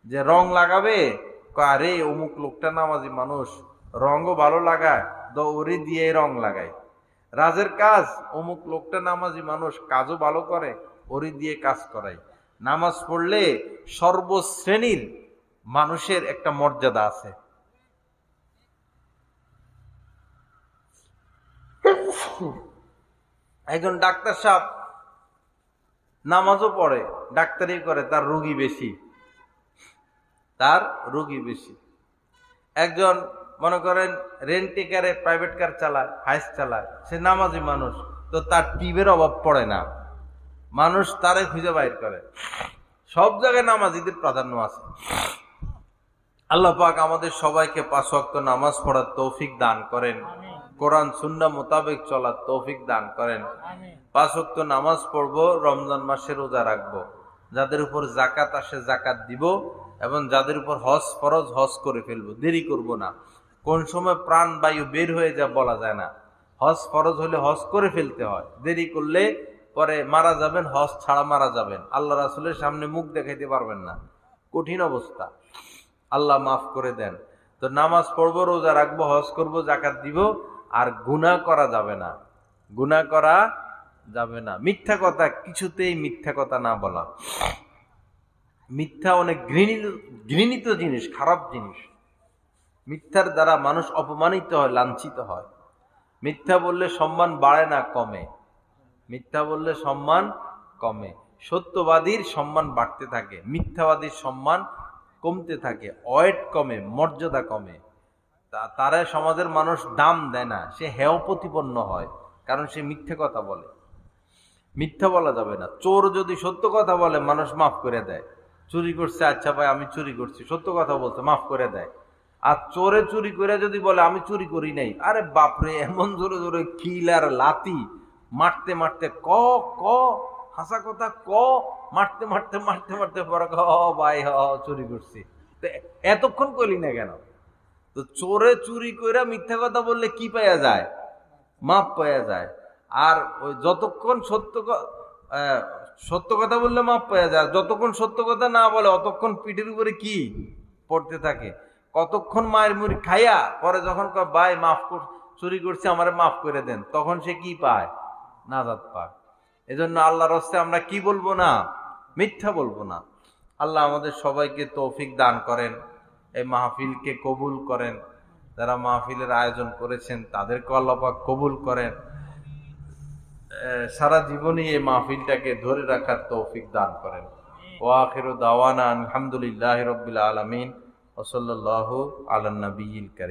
যে রং লাগাবে, আরে অমুক লোকটা নামাজি মানুষ, রঙও ভালো লাগায়, ওরে দিয়ে রং লাগায়। রাজের কাজ, অমুক লোকটা নামাজি মানুষ, কাজও ভালো করে, ওরে দিয়ে কাজ করায়। নামাজ পড়লে সর্বশ্রেণীর মানুষের একটা মর্যাদা আছে। একজন ডাক্তার সাহেব নামাজও পড়ে, ডাক্তারি করে, তার রোগী বেশি, তার রোগী বেশি। একজন মনে করেন রেন্টিকারে প্রাইভেট কার চালায়, হাইস চালায়, সে নামাজি মানুষ, তো তার টিপের অভাব পড়ে না, মানুষ তারে খুঁজে বাইর করে। সব জায়গায় নামাজিদের প্রাধান্য আছে। আল্লাহ পাক আমাদের সবাইকে 5 ওয়াক্ত নামাজ পড়ার তৌফিক দান করেন, কোরআন সুন্নাহ মোতাবেক চলার তৌফিক দান করেন। 5 ওয়াক্ত নামাজ পড়বো, রমজান মাসে রোজা রাখবো, যাদের উপর যাকাত আসে যাকাত দিব, এবং যাদের উপর হজ ফরজ হজ করে ফেলবো, দেরি করব না। কোন সময় প্রাণ বায়ু বের হয়ে যা বলা যায় না। হজ ফরজ হলে হজ করে ফেলতে হয়, দেরি করলে পরে মারা যাবেন, হজ ছাড়া মারা যাবেন, আল্লাহ রাসূলের সামনে মুখ দেখাইতে পারবেন না, কঠিন অবস্থা। আল্লাহ মাফ করে দেন। তো নামাজ পড়বো, রোজা রাখবো, হজ করবো, যাকাত দিব, আর গুনাহ করা যাবে না, গুনাহ করা যাবে না। মিথ্যা কথা, কিছুতেই মিথ্যা কথা না বলা। মিথ্যা অনেক ঘৃণিত জিনিস, খারাপ জিনিস। মিথ্যার দ্বারা মানুষ অপমানিত হয়, লাঞ্ছিত হয়। মিথ্যা বললে সম্মান বাড়ে না, কমে। মিথ্যা বললে সম্মান কমে। সত্যবাদীর সম্মান বাড়তে থাকে, মিথ্যাবাদীর সম্মান কমতে থাকে, ওয়েট কমে, মর্যাদা কমে। তারা সমাজের মানুষ দাম দেয় না, সে হেয় প্রতিপন্ন হয়, কারণ সে মিথ্যে কথা বলে। মিথ্যা বলা যাবে না। চোর যদি সত্য কথা বলে, মানুষ মাফ করে দেয়। চুরি করছে, আচ্ছা ভাই আমি চুরি করছি, সত্য কথা বলছে, মাফ করে দেয়। আর চোরে চুরি করে যদি বলে আমি চুরি করি নাই, আরে বাপরে, এমন জোরে জোরে কিল আর লাতি মারতে মারতে, ক ক হাসা কথা, ক মারতে মারতে মারতে মারতে পরে ভাই চুরি করছি। তো এতক্ষণ করি না কেন? তো চোরে চুরি করে মিথ্যা কথা বললে কি পাওয়া যায়? মাপ পাওয়া যায়। আর ওই যতক্ষণ সত্য কথা বললে মাপ পাওয়া যায়, যতক্ষণ সত্য কথা না বলে অতক্ষণ পিঠের উপরে কি পড়তে থাকে। কতক্ষণ মায়ের মুড়ি খাইয়া পরে যখন ভাই মাফ চুরি করছে, আমারে মাফ করে দেন, তখন সে কি পায়? নাজাত পায়। এজন্য আল্লাহর রাস্তায় আমরা কি বলবো না? মিথ্যা বলবো না। আল্লাহ আমাদের সবাইকে তৌফিক দান করেন, এই মাহফিলকে কবুল করেন। যারা মাহফিলের আয়োজন করেছেন তাদেরকে আল্লাহ পাক কবুল করেন। সারা জীবনই এই মাহফিলটাকে ধরে রাখার তৌফিক দান করেন। ওয়া আখিরু দাওয়ানা আলহামদুলিল্লাহি রাব্বিল আলামিন ওয়া সাল্লাল্লাহু আলা নবিয়িল কারীম।